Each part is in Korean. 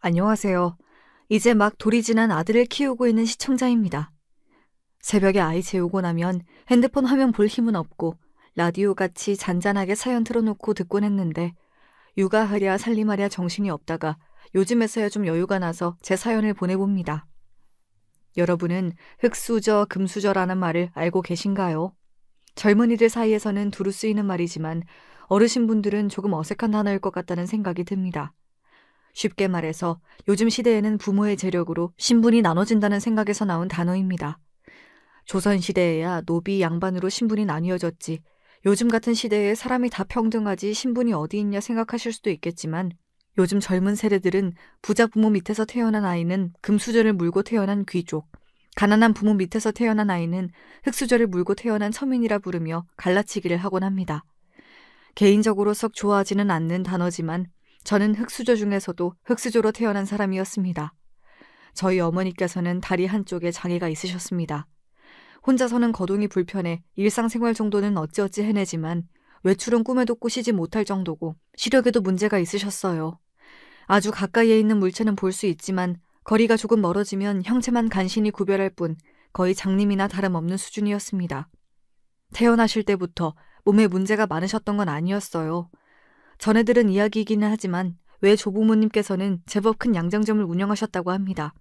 안녕하세요. 이제 막 돌이 지난 아들을 키우고 있는 시청자입니다. 새벽에 아이 재우고 나면 핸드폰 화면 볼 힘은 없고 라디오 같이 잔잔하게 사연 틀어놓고 듣곤 했는데 육아하랴 살림하랴 정신이 없다가 요즘에서야 좀 여유가 나서 제 사연을 보내봅니다. 여러분은 흙수저, 금수저라는 말을 알고 계신가요? 젊은이들 사이에서는 두루 쓰이는 말이지만 어르신분들은 조금 어색한 단어일 것 같다는 생각이 듭니다. 쉽게 말해서 요즘 시대에는 부모의 재력으로 신분이 나눠진다는 생각에서 나온 단어입니다. 조선시대에야 노비 양반으로 신분이 나뉘어졌지 요즘 같은 시대에 사람이 다 평등하지 신분이 어디 있냐 생각하실 수도 있겠지만 요즘 젊은 세대들은 부자 부모 밑에서 태어난 아이는 금수저를 물고 태어난 귀족, 가난한 부모 밑에서 태어난 아이는 흙수저를 물고 태어난 서민이라 부르며 갈라치기를 하곤 합니다. 개인적으로 썩 좋아하지는 않는 단어지만 저는 흙수저 중에서도 흙수저로 태어난 사람이었습니다. 저희 어머니께서는 다리 한쪽에 장애가 있으셨습니다. 혼자서는 거동이 불편해 일상생활 정도는 어찌어찌 해내지만 외출은 꿈에도 꾸시지 못할 정도고 시력에도 문제가 있으셨어요. 아주 가까이에 있는 물체는 볼 수 있지만 거리가 조금 멀어지면 형체만 간신히 구별할 뿐 거의 장님이나 다름없는 수준이었습니다. 태어나실 때부터 몸에 문제가 많으셨던 건 아니었어요. 전해들은 이야기이기는 하지만 외 조부모님께서는 제법 큰 양장점을 운영하셨다고 합니다.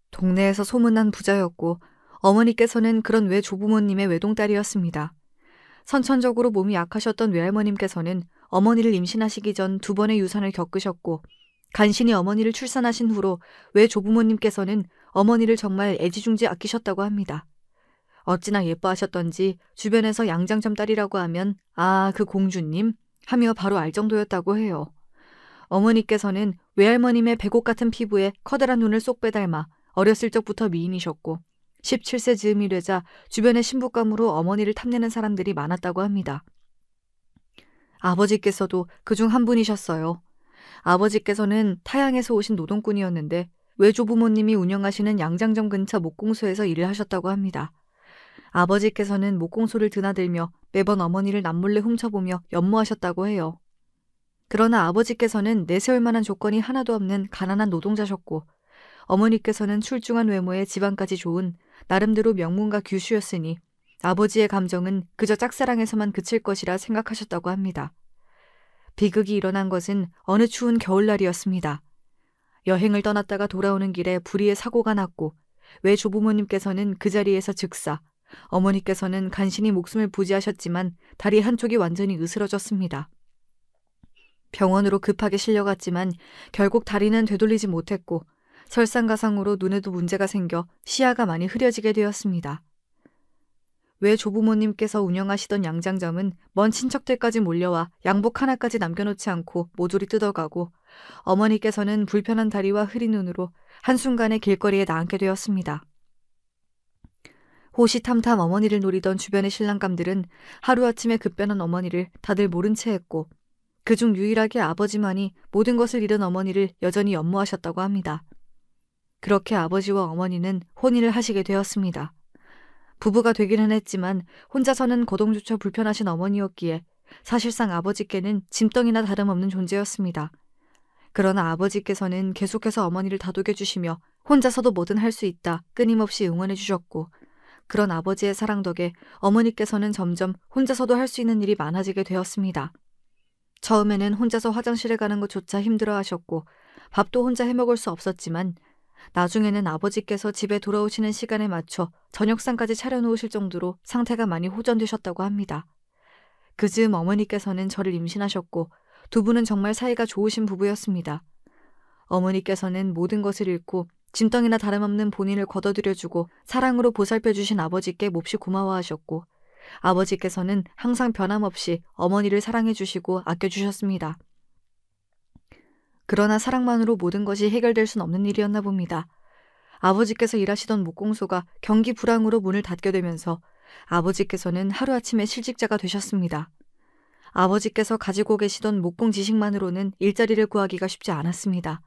동네에서 소문난 부자였고 어머니께서는 그런 외 조부모님의 외동딸이었습니다. 선천적으로 몸이 약하셨던 외할머님께서는 어머니를 임신하시기 전 2번의 유산을 겪으셨고 간신히 어머니를 출산하신 후로 외 조부모님께서는 어머니를 정말 애지중지 아끼셨다고 합니다. 어찌나 예뻐하셨던지 주변에서 양장점 딸이라고 하면 아, 그 공주님? 하며 바로 알 정도였다고 해요. 어머니께서는 외할머님의 배곡 같은 피부에 커다란 눈을 쏙 빼닮아 어렸을 적부터 미인이셨고 17세 즈음이 되자 주변의 신부감으로 어머니를 탐내는 사람들이 많았다고 합니다. 아버지께서도 그중 한 분이셨어요. 아버지께서는 타양에서 오신 노동꾼이었는데 외조부모님이 운영하시는 양장점 근처 목공소에서 일을 하셨다고 합니다. 아버지께서는 목공소를 드나들며 매번 어머니를 남몰래 훔쳐보며 연모하셨다고 해요. 그러나 아버지께서는 내세울 만한 조건이 하나도 없는 가난한 노동자셨고 어머니께서는 출중한 외모에 지방까지 좋은 나름대로 명문가 규슈였으니 아버지의 감정은 그저 짝사랑에서만 그칠 것이라 생각하셨다고 합니다. 비극이 일어난 것은 어느 추운 겨울날이었습니다. 여행을 떠났다가 돌아오는 길에 불의의 사고가 났고 외 조부모님께서는 그 자리에서 즉사, 어머니께서는 간신히 목숨을 부지하셨지만 다리 한쪽이 완전히 으스러졌습니다. 병원으로 급하게 실려갔지만 결국 다리는 되돌리지 못했고 설상가상으로 눈에도 문제가 생겨 시야가 많이 흐려지게 되었습니다. 외 조부모님께서 운영하시던 양장점은 먼 친척들까지 몰려와 양복 하나까지 남겨놓지 않고 모조리 뜯어가고 어머니께서는 불편한 다리와 흐린 눈으로 한순간에 길거리에 나앉게 되었습니다. 호시탐탐 어머니를 노리던 주변의 신랑감들은 하루아침에 급변한 어머니를 다들 모른 채 했고 그중 유일하게 아버지만이 모든 것을 잃은 어머니를 여전히 연모하셨다고 합니다. 그렇게 아버지와 어머니는 혼인을 하시게 되었습니다. 부부가 되기는 했지만 혼자서는 거동조차 불편하신 어머니였기에 사실상 아버지께는 짐덩이나 다름없는 존재였습니다. 그러나 아버지께서는 계속해서 어머니를 다독여주시며 혼자서도 뭐든 할 수 있다 끊임없이 응원해 주셨고 그런 아버지의 사랑 덕에 어머니께서는 점점 혼자서도 할 수 있는 일이 많아지게 되었습니다. 처음에는 혼자서 화장실에 가는 것조차 힘들어 하셨고 밥도 혼자 해먹을 수 없었지만 나중에는 아버지께서 집에 돌아오시는 시간에 맞춰 저녁상까지 차려놓으실 정도로 상태가 많이 호전되셨다고 합니다. 그 즈음 어머니께서는 저를 임신하셨고 두 분은 정말 사이가 좋으신 부부였습니다. 어머니께서는 모든 것을 잃고 짐덩이나 다름없는 본인을 걷어들여주고 사랑으로 보살펴주신 아버지께 몹시 고마워하셨고 아버지께서는 항상 변함없이 어머니를 사랑해주시고 아껴주셨습니다. 그러나 사랑만으로 모든 것이 해결될 순 없는 일이었나 봅니다. 아버지께서 일하시던 목공소가 경기 불황으로 문을 닫게 되면서 아버지께서는 하루아침에 실직자가 되셨습니다. 아버지께서 가지고 계시던 목공 지식만으로는 일자리를 구하기가 쉽지 않았습니다.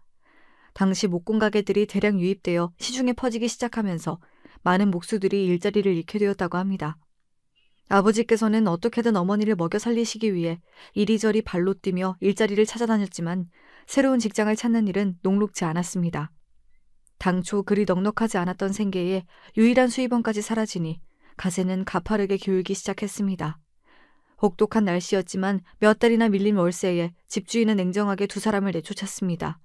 당시 목공 가게들이 대량 유입되어 시중에 퍼지기 시작하면서 많은 목수들이 일자리를 잃게 되었다고 합니다. 아버지께서는 어떻게든 어머니를 먹여 살리시기 위해 이리저리 발로 뛰며 일자리를 찾아다녔지만 새로운 직장을 찾는 일은 녹록지 않았습니다. 당초 그리 넉넉하지 않았던 생계에 유일한 수입원까지 사라지니 가세는 가파르게 기울기 시작했습니다. 혹독한 날씨였지만 몇 달이나 밀린 월세에 집주인은 냉정하게 두 사람을 내쫓았습니다.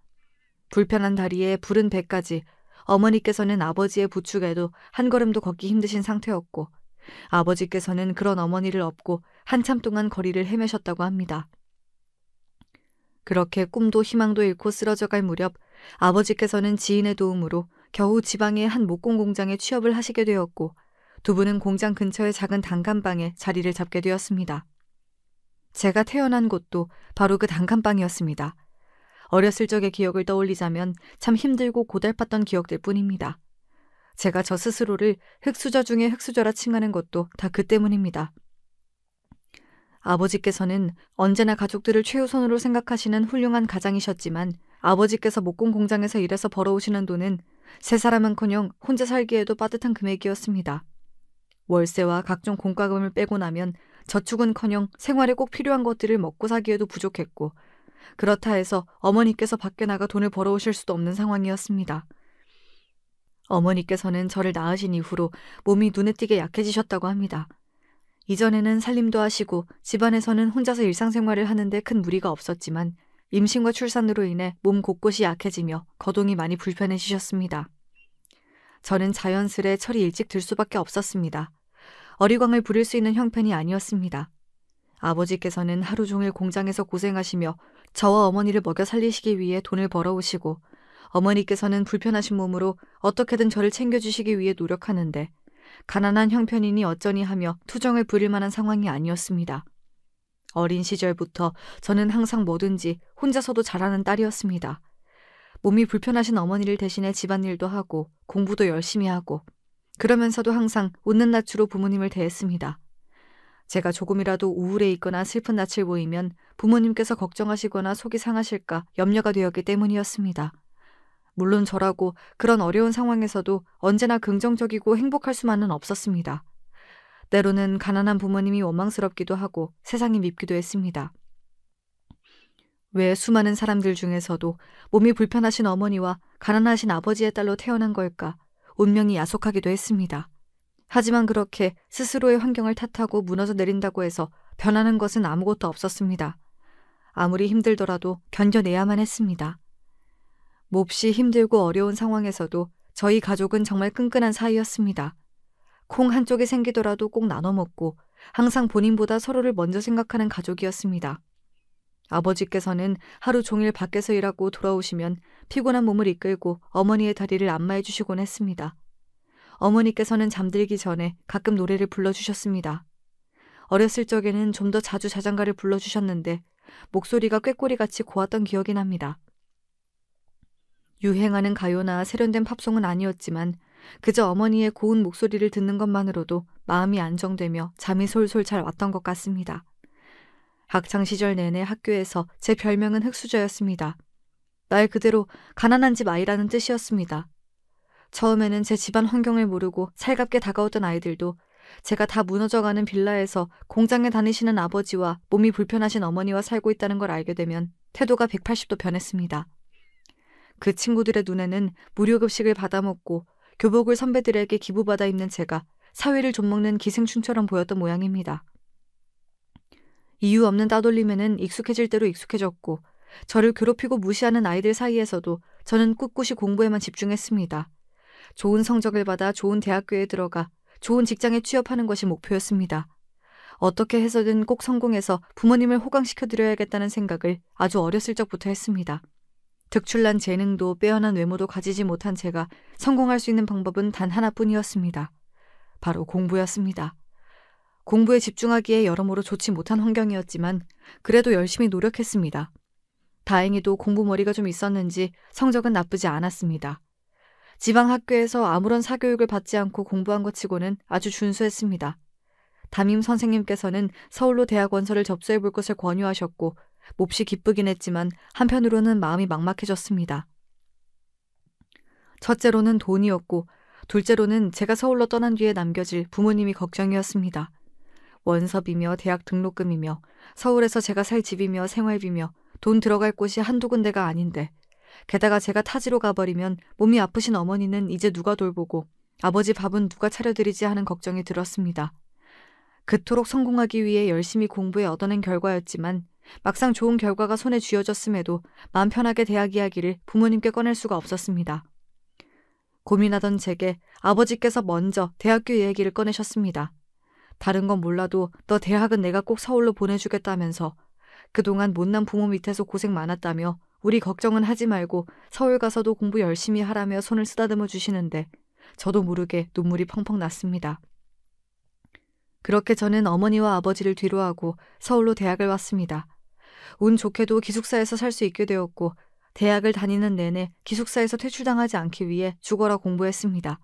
불편한 다리에 부른 배까지 어머니께서는 아버지의 부축에도 한 걸음도 걷기 힘드신 상태였고 아버지께서는 그런 어머니를 업고 한참 동안 거리를 헤매셨다고 합니다. 그렇게 꿈도 희망도 잃고 쓰러져갈 무렵 아버지께서는 지인의 도움으로 겨우 지방의 한 목공 공장에 취업을 하시게 되었고 두 분은 공장 근처의 작은 단칸방에 자리를 잡게 되었습니다. 제가 태어난 곳도 바로 그 단칸방이었습니다. 어렸을 적의 기억을 떠올리자면 참 힘들고 고달팠던 기억들 뿐입니다. 제가 저 스스로를 흙수저 중에 흙수저라 칭하는 것도 다 그 때문입니다. 아버지께서는 언제나 가족들을 최우선으로 생각하시는 훌륭한 가장이셨지만 아버지께서 목공 공장에서 일해서 벌어오시는 돈은 세 사람은커녕 혼자 살기에도 빠듯한 금액이었습니다. 월세와 각종 공과금을 빼고 나면 저축은커녕 생활에 꼭 필요한 것들을 먹고 사기에도 부족했고 그렇다 해서 어머니께서 밖에 나가 돈을 벌어오실 수도 없는 상황이었습니다. 어머니께서는 저를 낳으신 이후로 몸이 눈에 띄게 약해지셨다고 합니다. 이전에는 살림도 하시고 집안에서는 혼자서 일상생활을 하는데 큰 무리가 없었지만 임신과 출산으로 인해 몸 곳곳이 약해지며 거동이 많이 불편해지셨습니다. 저는 자연스레 철이 일찍 들 수밖에 없었습니다. 어리광을 부릴 수 있는 형편이 아니었습니다. 아버지께서는 하루 종일 공장에서 고생하시며 저와 어머니를 먹여 살리시기 위해 돈을 벌어오시고 어머니께서는 불편하신 몸으로 어떻게든 저를 챙겨주시기 위해 노력하는데 가난한 형편이니 어쩌니 하며 투정을 부릴 만한 상황이 아니었습니다. 어린 시절부터 저는 항상 뭐든지 혼자서도 잘하는 딸이었습니다. 몸이 불편하신 어머니를 대신해 집안일도 하고 공부도 열심히 하고 그러면서도 항상 웃는 낯으로 부모님을 대했습니다. 제가 조금이라도 우울해 있거나 슬픈 낯을 보이면 부모님께서 걱정하시거나 속이 상하실까 염려가 되었기 때문이었습니다. 물론 저라고 그런 어려운 상황에서도 언제나 긍정적이고 행복할 수만은 없었습니다. 때로는 가난한 부모님이 원망스럽기도 하고 세상이 밉기도 했습니다. 왜 수많은 사람들 중에서도 몸이 불편하신 어머니와 가난하신 아버지의 딸로 태어난 걸까 운명이 야속하기도 했습니다. 하지만 그렇게 스스로의 환경을 탓하고 무너져 내린다고 해서 변하는 것은 아무것도 없었습니다. 아무리 힘들더라도 견뎌내야만 했습니다. 몹시 힘들고 어려운 상황에서도 저희 가족은 정말 끈끈한 사이였습니다. 콩 한쪽이 생기더라도 꼭 나눠 먹고 항상 본인보다 서로를 먼저 생각하는 가족이었습니다. 아버지께서는 하루 종일 밖에서 일하고 돌아오시면 피곤한 몸을 이끌고 어머니의 다리를 안마해 주시곤 했습니다. 어머니께서는 잠들기 전에 가끔 노래를 불러주셨습니다. 어렸을 적에는 좀 더 자주 자장가를 불러주셨는데 목소리가 꾀꼬리같이 고왔던 기억이 납니다. 유행하는 가요나 세련된 팝송은 아니었지만 그저 어머니의 고운 목소리를 듣는 것만으로도 마음이 안정되며 잠이 솔솔 잘 왔던 것 같습니다. 학창시절 내내 학교에서 제 별명은 흙수저였습니다. 말 그대로 가난한 집 아이라는 뜻이었습니다. 처음에는 제 집안 환경을 모르고 살갑게 다가왔던 아이들도 제가 다 무너져가는 빌라에서 공장에 다니시는 아버지와 몸이 불편하신 어머니와 살고 있다는 걸 알게 되면 태도가 180도 변했습니다. 그 친구들의 눈에는 무료급식을 받아먹고 교복을 선배들에게 기부받아 입는 제가 사회를 좀먹는 기생충처럼 보였던 모양입니다. 이유 없는 따돌림에는 익숙해질 대로 익숙해졌고 저를 괴롭히고 무시하는 아이들 사이에서도 저는 꿋꿋이 공부에만 집중했습니다. 좋은 성적을 받아 좋은 대학교에 들어가 좋은 직장에 취업하는 것이 목표였습니다. 어떻게 해서든 꼭 성공해서 부모님을 호강시켜드려야겠다는 생각을 아주 어렸을 적부터 했습니다. 특출난 재능도 빼어난 외모도 가지지 못한 제가 성공할 수 있는 방법은 단 하나뿐이었습니다. 바로 공부였습니다. 공부에 집중하기에 여러모로 좋지 못한 환경이었지만 그래도 열심히 노력했습니다. 다행히도 공부머리가 좀 있었는지 성적은 나쁘지 않았습니다. 지방학교에서 아무런 사교육을 받지 않고 공부한 것 치고는 아주 준수했습니다. 담임 선생님께서는 서울로 대학 원서를 접수해 볼 것을 권유하셨고 몹시 기쁘긴 했지만 한편으로는 마음이 막막해졌습니다. 첫째로는 돈이었고 둘째로는 제가 서울로 떠난 뒤에 남겨질 부모님이 걱정이었습니다. 원서비며 대학 등록금이며 서울에서 제가 살 집이며 생활비며 돈 들어갈 곳이 한두 군데가 아닌데 게다가 제가 타지로 가버리면 몸이 아프신 어머니는 이제 누가 돌보고 아버지 밥은 누가 차려드리지 하는 걱정이 들었습니다. 그토록 성공하기 위해 열심히 공부해 얻어낸 결과였지만 막상 좋은 결과가 손에 쥐어졌음에도 마음 편하게 대학 이야기를 부모님께 꺼낼 수가 없었습니다. 고민하던 제게 아버지께서 먼저 대학교 이야기를 꺼내셨습니다. 다른 건 몰라도 너 대학은 내가 꼭 서울로 보내주겠다면서 그동안 못난 부모 밑에서 고생 많았다며 우리 걱정은 하지 말고 서울 가서도 공부 열심히 하라며 손을 쓰다듬어 주시는데 저도 모르게 눈물이 펑펑 났습니다. 그렇게 저는 어머니와 아버지를 뒤로하고 서울로 대학을 왔습니다. 운 좋게도 기숙사에서 살 수 있게 되었고 대학을 다니는 내내 기숙사에서 퇴출당하지 않기 위해 죽어라 공부했습니다.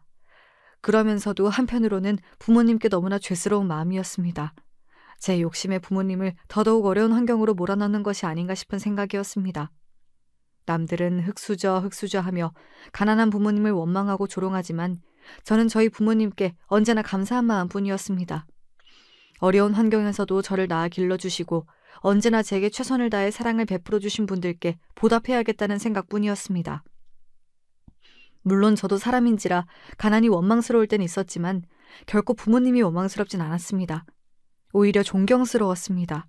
그러면서도 한편으로는 부모님께 너무나 죄스러운 마음이었습니다. 제 욕심에 부모님을 더더욱 어려운 환경으로 몰아넣는 것이 아닌가 싶은 생각이었습니다. 남들은 흙수저 하며 가난한 부모님을 원망하고 조롱하지만 저는 저희 부모님께 언제나 감사한 마음뿐이었습니다. 어려운 환경에서도 저를 낳아 길러주시고 언제나 제게 최선을 다해 사랑을 베풀어 주신 분들께 보답해야겠다는 생각뿐이었습니다. 물론 저도 사람인지라 가난이 원망스러울 땐 있었지만 결코 부모님이 원망스럽진 않았습니다. 오히려 존경스러웠습니다.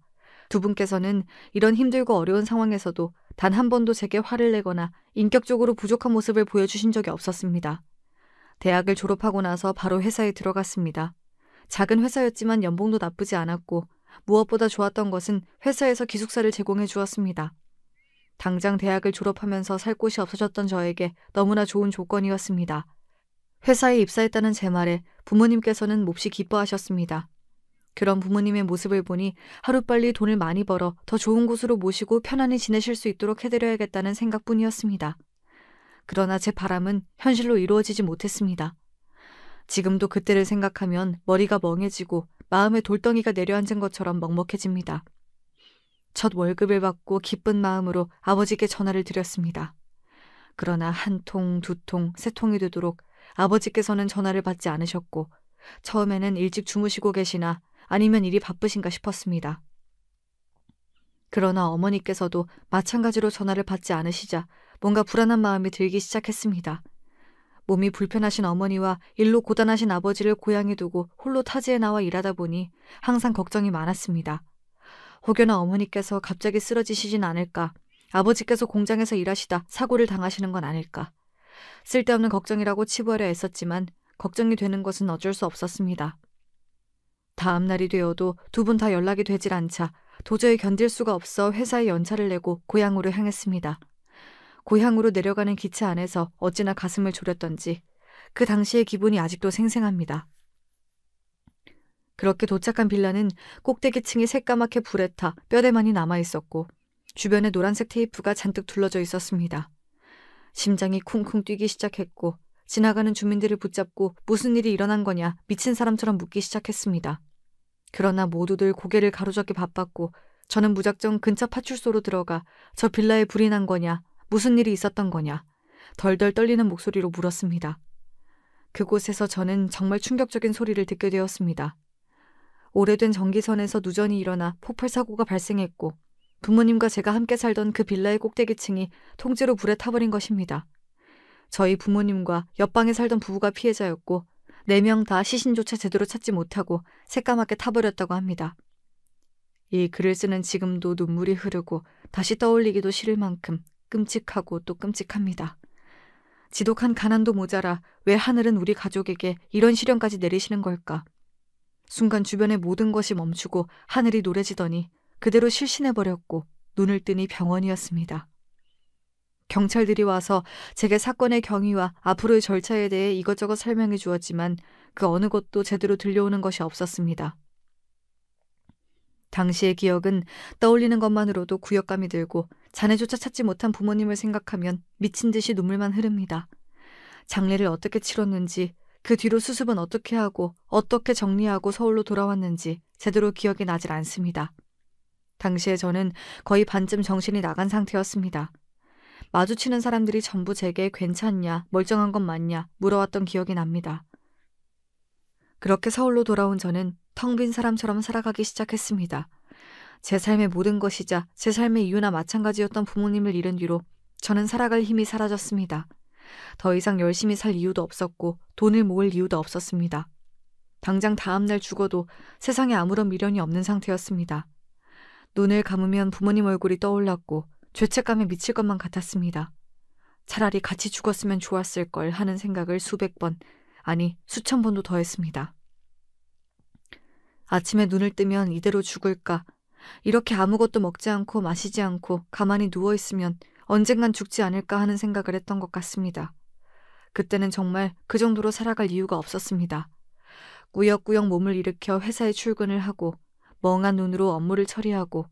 두 분께서는 이런 힘들고 어려운 상황에서도 단 한 번도 제게 화를 내거나 인격적으로 부족한 모습을 보여주신 적이 없었습니다. 대학을 졸업하고 나서 바로 회사에 들어갔습니다. 작은 회사였지만 연봉도 나쁘지 않았고 무엇보다 좋았던 것은 회사에서 기숙사를 제공해 주었습니다. 당장 대학을 졸업하면서 살 곳이 없어졌던 저에게 너무나 좋은 조건이었습니다. 회사에 입사했다는 제 말에 부모님께서는 몹시 기뻐하셨습니다. 그런 부모님의 모습을 보니 하루빨리 돈을 많이 벌어 더 좋은 곳으로 모시고 편안히 지내실 수 있도록 해드려야겠다는 생각뿐이었습니다. 그러나 제 바람은 현실로 이루어지지 못했습니다. 지금도 그때를 생각하면 머리가 멍해지고 마음에 돌덩이가 내려앉은 것처럼 먹먹해집니다. 첫 월급을 받고 기쁜 마음으로 아버지께 전화를 드렸습니다. 그러나 한 통, 두 통, 세 통이 되도록 아버지께서는 전화를 받지 않으셨고 처음에는 일찍 주무시고 계시나 아니면 일이 바쁘신가 싶었습니다. 그러나 어머니께서도 마찬가지로 전화를 받지 않으시자 뭔가 불안한 마음이 들기 시작했습니다. 몸이 불편하신 어머니와 일로 고단하신 아버지를 고향에 두고 홀로 타지에 나와 일하다 보니 항상 걱정이 많았습니다. 혹여나 어머니께서 갑자기 쓰러지시진 않을까, 아버지께서 공장에서 일하시다 사고를 당하시는 건 아닐까. 쓸데없는 걱정이라고 치부하려 애썼지만 걱정이 되는 것은 어쩔 수 없었습니다. 다음 날이 되어도 두 분 다 연락이 되질 않자 도저히 견딜 수가 없어 회사에 연차를 내고 고향으로 향했습니다. 고향으로 내려가는 기차 안에서 어찌나 가슴을 졸였던지 그 당시의 기분이 아직도 생생합니다. 그렇게 도착한 빌라는 꼭대기층이 새까맣게 불에 타 뼈대만이 남아있었고 주변에 노란색 테이프가 잔뜩 둘러져 있었습니다. 심장이 쿵쿵 뛰기 시작했고 지나가는 주민들을 붙잡고 무슨 일이 일어난 거냐 미친 사람처럼 묻기 시작했습니다. 그러나 모두들 고개를 가로젓기 바빴고 저는 무작정 근처 파출소로 들어가 저 빌라에 불이 난 거냐, 무슨 일이 있었던 거냐 덜덜 떨리는 목소리로 물었습니다. 그곳에서 저는 정말 충격적인 소리를 듣게 되었습니다. 오래된 전기선에서 누전이 일어나 폭발 사고가 발생했고 부모님과 제가 함께 살던 그 빌라의 꼭대기층이 통째로 불에 타버린 것입니다. 저희 부모님과 옆방에 살던 부부가 피해자였고 4명 다 시신조차 제대로 찾지 못하고 새까맣게 타버렸다고 합니다. 이 글을 쓰는 지금도 눈물이 흐르고 다시 떠올리기도 싫을 만큼 끔찍하고 또 끔찍합니다. 지독한 가난도 모자라 왜 하늘은 우리 가족에게 이런 시련까지 내리시는 걸까? 순간 주변의 모든 것이 멈추고 하늘이 노래지더니 그대로 실신해버렸고 눈을 뜨니 병원이었습니다. 경찰들이 와서 제게 사건의 경위와 앞으로의 절차에 대해 이것저것 설명해 주었지만 그 어느 것도 제대로 들려오는 것이 없었습니다. 당시의 기억은 떠올리는 것만으로도 구역감이 들고 자네조차 찾지 못한 부모님을 생각하면 미친 듯이 눈물만 흐릅니다. 장례를 어떻게 치렀는지, 그 뒤로 수습은 어떻게 하고 어떻게 정리하고 서울로 돌아왔는지 제대로 기억이 나질 않습니다. 당시에 저는 거의 반쯤 정신이 나간 상태였습니다. 마주치는 사람들이 전부 제게 괜찮냐, 멀쩡한 건 맞냐 물어왔던 기억이 납니다. 그렇게 서울로 돌아온 저는 텅 빈 사람처럼 살아가기 시작했습니다. 제 삶의 모든 것이자 제 삶의 이유나 마찬가지였던 부모님을 잃은 뒤로 저는 살아갈 힘이 사라졌습니다. 더 이상 열심히 살 이유도 없었고 돈을 모을 이유도 없었습니다. 당장 다음날 죽어도 세상에 아무런 미련이 없는 상태였습니다. 눈을 감으면 부모님 얼굴이 떠올랐고 죄책감에 미칠 것만 같았습니다. 차라리 같이 죽었으면 좋았을 걸 하는 생각을 수백 번, 아니 수천 번도 더 했습니다. 아침에 눈을 뜨면 이대로 죽을까? 이렇게 아무것도 먹지 않고 마시지 않고 가만히 누워있으면 언젠간 죽지 않을까 하는 생각을 했던 것 같습니다. 그때는 정말 그 정도로 살아갈 이유가 없었습니다. 꾸역꾸역 몸을 일으켜 회사에 출근을 하고 멍한 눈으로 업무를 처리하고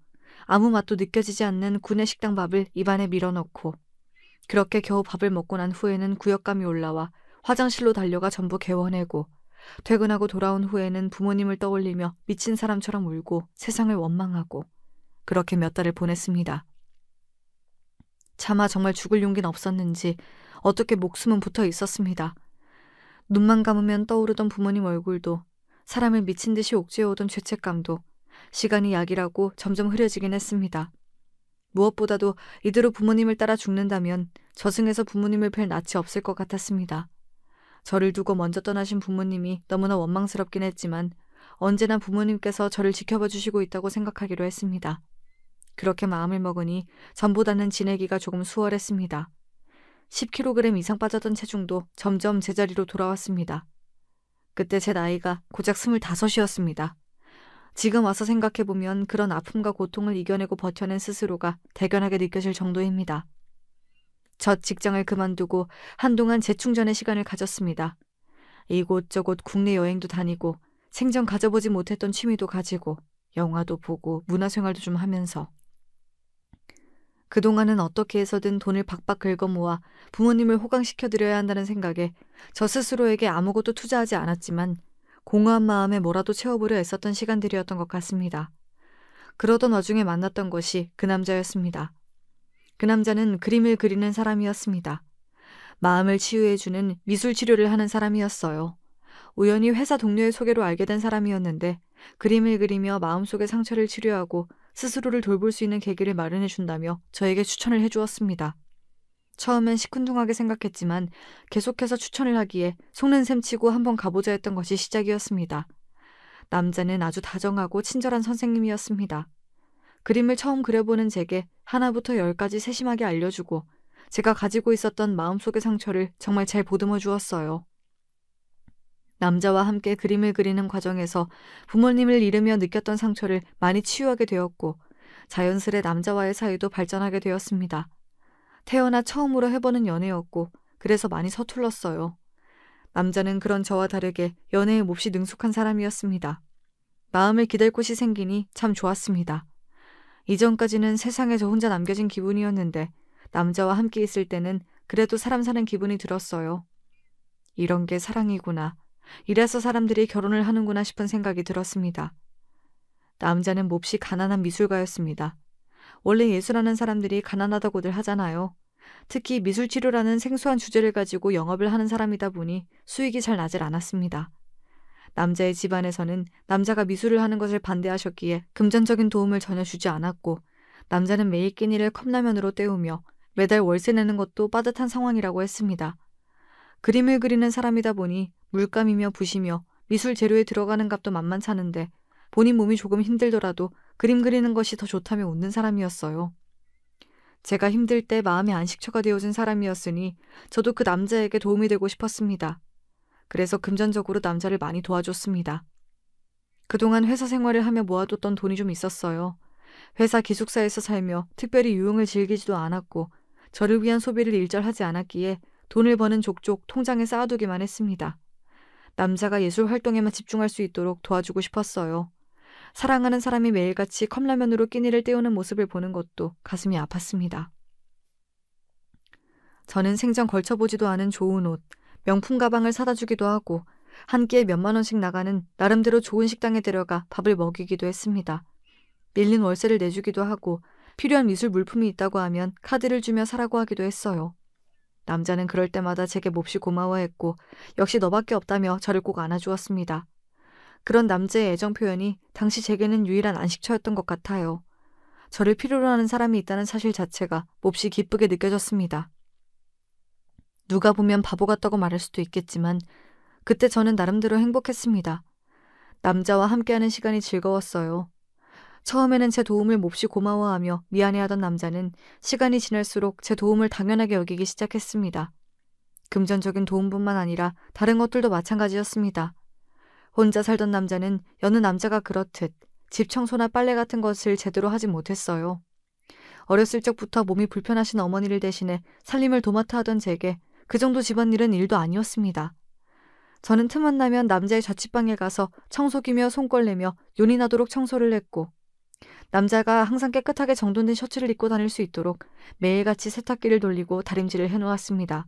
아무 맛도 느껴지지 않는 구내식당 밥을 입안에 밀어넣고 그렇게 겨우 밥을 먹고 난 후에는 구역감이 올라와 화장실로 달려가 전부 개워내고 퇴근하고 돌아온 후에는 부모님을 떠올리며 미친 사람처럼 울고 세상을 원망하고 그렇게 몇 달을 보냈습니다. 차마 정말 죽을 용기는 없었는지 어떻게 목숨은 붙어 있었습니다. 눈만 감으면 떠오르던 부모님 얼굴도 사람을 미친 듯이 옥죄어오던 죄책감도 시간이 약이라고 점점 흐려지긴 했습니다. 무엇보다도 이대로 부모님을 따라 죽는다면 저승에서 부모님을 뵐 낯이 없을 것 같았습니다. 저를 두고 먼저 떠나신 부모님이 너무나 원망스럽긴 했지만 언제나 부모님께서 저를 지켜봐 주시고 있다고 생각하기로 했습니다. 그렇게 마음을 먹으니 전보다는 지내기가 조금 수월했습니다. 10kg 이상 빠졌던 체중도 점점 제자리로 돌아왔습니다. 그때 제 나이가 고작 25이었습니다. 지금 와서 생각해보면 그런 아픔과 고통을 이겨내고 버텨낸 스스로가 대견하게 느껴질 정도입니다. 첫 직장을 그만두고 한동안 재충전의 시간을 가졌습니다. 이곳저곳 국내 여행도 다니고 생전 가져보지 못했던 취미도 가지고 영화도 보고 문화생활도 좀 하면서 그동안은 어떻게 해서든 돈을 박박 긁어 모아 부모님을 호강시켜드려야 한다는 생각에 저 스스로에게 아무것도 투자하지 않았지만 공허한 마음에 뭐라도 채워보려 애썼던 시간들이었던 것 같습니다. 그러던 와중에 만났던 것이 그 남자였습니다. 그 남자는 그림을 그리는 사람이었습니다. 마음을 치유해주는 미술 치료를 하는 사람이었어요. 우연히 회사 동료의 소개로 알게 된 사람이었는데 그림을 그리며 마음속의 상처를 치료하고 스스로를 돌볼 수 있는 계기를 마련해준다며 저에게 추천을 해주었습니다. 처음엔 시큰둥하게 생각했지만 계속해서 추천을 하기에 속는 셈 치고 한번 가보자 했던 것이 시작이었습니다. 남자는 아주 다정하고 친절한 선생님이었습니다. 그림을 처음 그려보는 제게 하나부터 10까지 세심하게 알려주고 제가 가지고 있었던 마음속의 상처를 정말 잘 보듬어 주었어요. 남자와 함께 그림을 그리는 과정에서 부모님을 잃으며 느꼈던 상처를 많이 치유하게 되었고 자연스레 남자와의 사이도 발전하게 되었습니다. 태어나 처음으로 해보는 연애였고 그래서 많이 서툴렀어요. 남자는 그런 저와 다르게 연애에 몹시 능숙한 사람이었습니다. 마음을 기댈 곳이 생기니 참 좋았습니다. 이전까지는 세상에 저 혼자 남겨진 기분이었는데 남자와 함께 있을 때는 그래도 사람 사는 기분이 들었어요. 이런 게 사랑이구나. 이래서 사람들이 결혼을 하는구나 싶은 생각이 들었습니다. 남자는 몹시 가난한 미술가였습니다. 원래 예술하는 사람들이 가난하다고들 하잖아요. 특히 미술치료라는 생소한 주제를 가지고 영업을 하는 사람이다 보니 수익이 잘 나질 않았습니다. 남자의 집안에서는 남자가 미술을 하는 것을 반대하셨기에 금전적인 도움을 전혀 주지 않았고 남자는 매일 끼니를 컵라면으로 때우며 매달 월세 내는 것도 빠듯한 상황이라고 했습니다. 그림을 그리는 사람이다 보니 물감이며 붓이며 미술 재료에 들어가는 값도 만만찮은데 본인 몸이 조금 힘들더라도 그림 그리는 것이 더 좋다며 웃는 사람이었어요. 제가 힘들 때 마음의 안식처가 되어준 사람이었으니 저도 그 남자에게 도움이 되고 싶었습니다. 그래서 금전적으로 남자를 많이 도와줬습니다. 그동안 회사 생활을 하며 모아뒀던 돈이 좀 있었어요. 회사 기숙사에서 살며 특별히 유흥을 즐기지도 않았고 저를 위한 소비를 일절하지 않았기에 돈을 버는 족족 통장에 쌓아두기만 했습니다. 남자가 예술 활동에만 집중할 수 있도록 도와주고 싶었어요. 사랑하는 사람이 매일같이 컵라면으로 끼니를 때우는 모습을 보는 것도 가슴이 아팠습니다. 저는 생전 걸쳐보지도 않은 좋은 옷, 명품 가방을 사다 주기도 하고 한 끼에 몇만 원씩 나가는 나름대로 좋은 식당에 데려가 밥을 먹이기도 했습니다. 밀린 월세를 내주기도 하고 필요한 미술 물품이 있다고 하면 카드를 주며 사라고 하기도 했어요. 남자는 그럴 때마다 제게 몹시 고마워했고 역시 너밖에 없다며 저를 꼭 안아주었습니다. 그런 남자의 애정 표현이 당시 제게는 유일한 안식처였던 것 같아요. 저를 필요로 하는 사람이 있다는 사실 자체가 몹시 기쁘게 느껴졌습니다. 누가 보면 바보 같다고 말할 수도 있겠지만 그때 저는 나름대로 행복했습니다. 남자와 함께하는 시간이 즐거웠어요. 처음에는 제 도움을 몹시 고마워하며 미안해하던 남자는 시간이 지날수록 제 도움을 당연하게 여기기 시작했습니다. 금전적인 도움뿐만 아니라 다른 것들도 마찬가지였습니다. 혼자 살던 남자는 여느 남자가 그렇듯 집 청소나 빨래 같은 것을 제대로 하지 못했어요. 어렸을 적부터 몸이 불편하신 어머니를 대신해 살림을 도맡아 하던 제게 그 정도 집안일은 일도 아니었습니다. 저는 틈만 나면 남자의 자취방에 가서 청소기며 손걸레며 윤이 나도록 청소를 했고, 남자가 항상 깨끗하게 정돈된 셔츠를 입고 다닐 수 있도록 매일같이 세탁기를 돌리고 다림질을 해놓았습니다.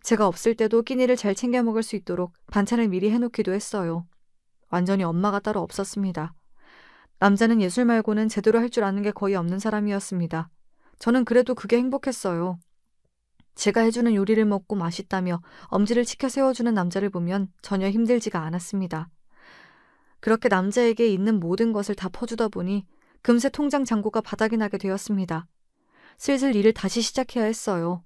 제가 없을 때도 끼니를 잘 챙겨 먹을 수 있도록 반찬을 미리 해놓기도 했어요. 완전히 엄마가 따로 없었습니다. 남자는 예술 말고는 제대로 할 줄 아는 게 거의 없는 사람이었습니다. 저는 그래도 그게 행복했어요. 제가 해주는 요리를 먹고 맛있다며 엄지를 치켜 세워주는 남자를 보면 전혀 힘들지가 않았습니다. 그렇게 남자에게 있는 모든 것을 다 퍼주다 보니 금세 통장 잔고가 바닥이 나게 되었습니다. 슬슬 일을 다시 시작해야 했어요.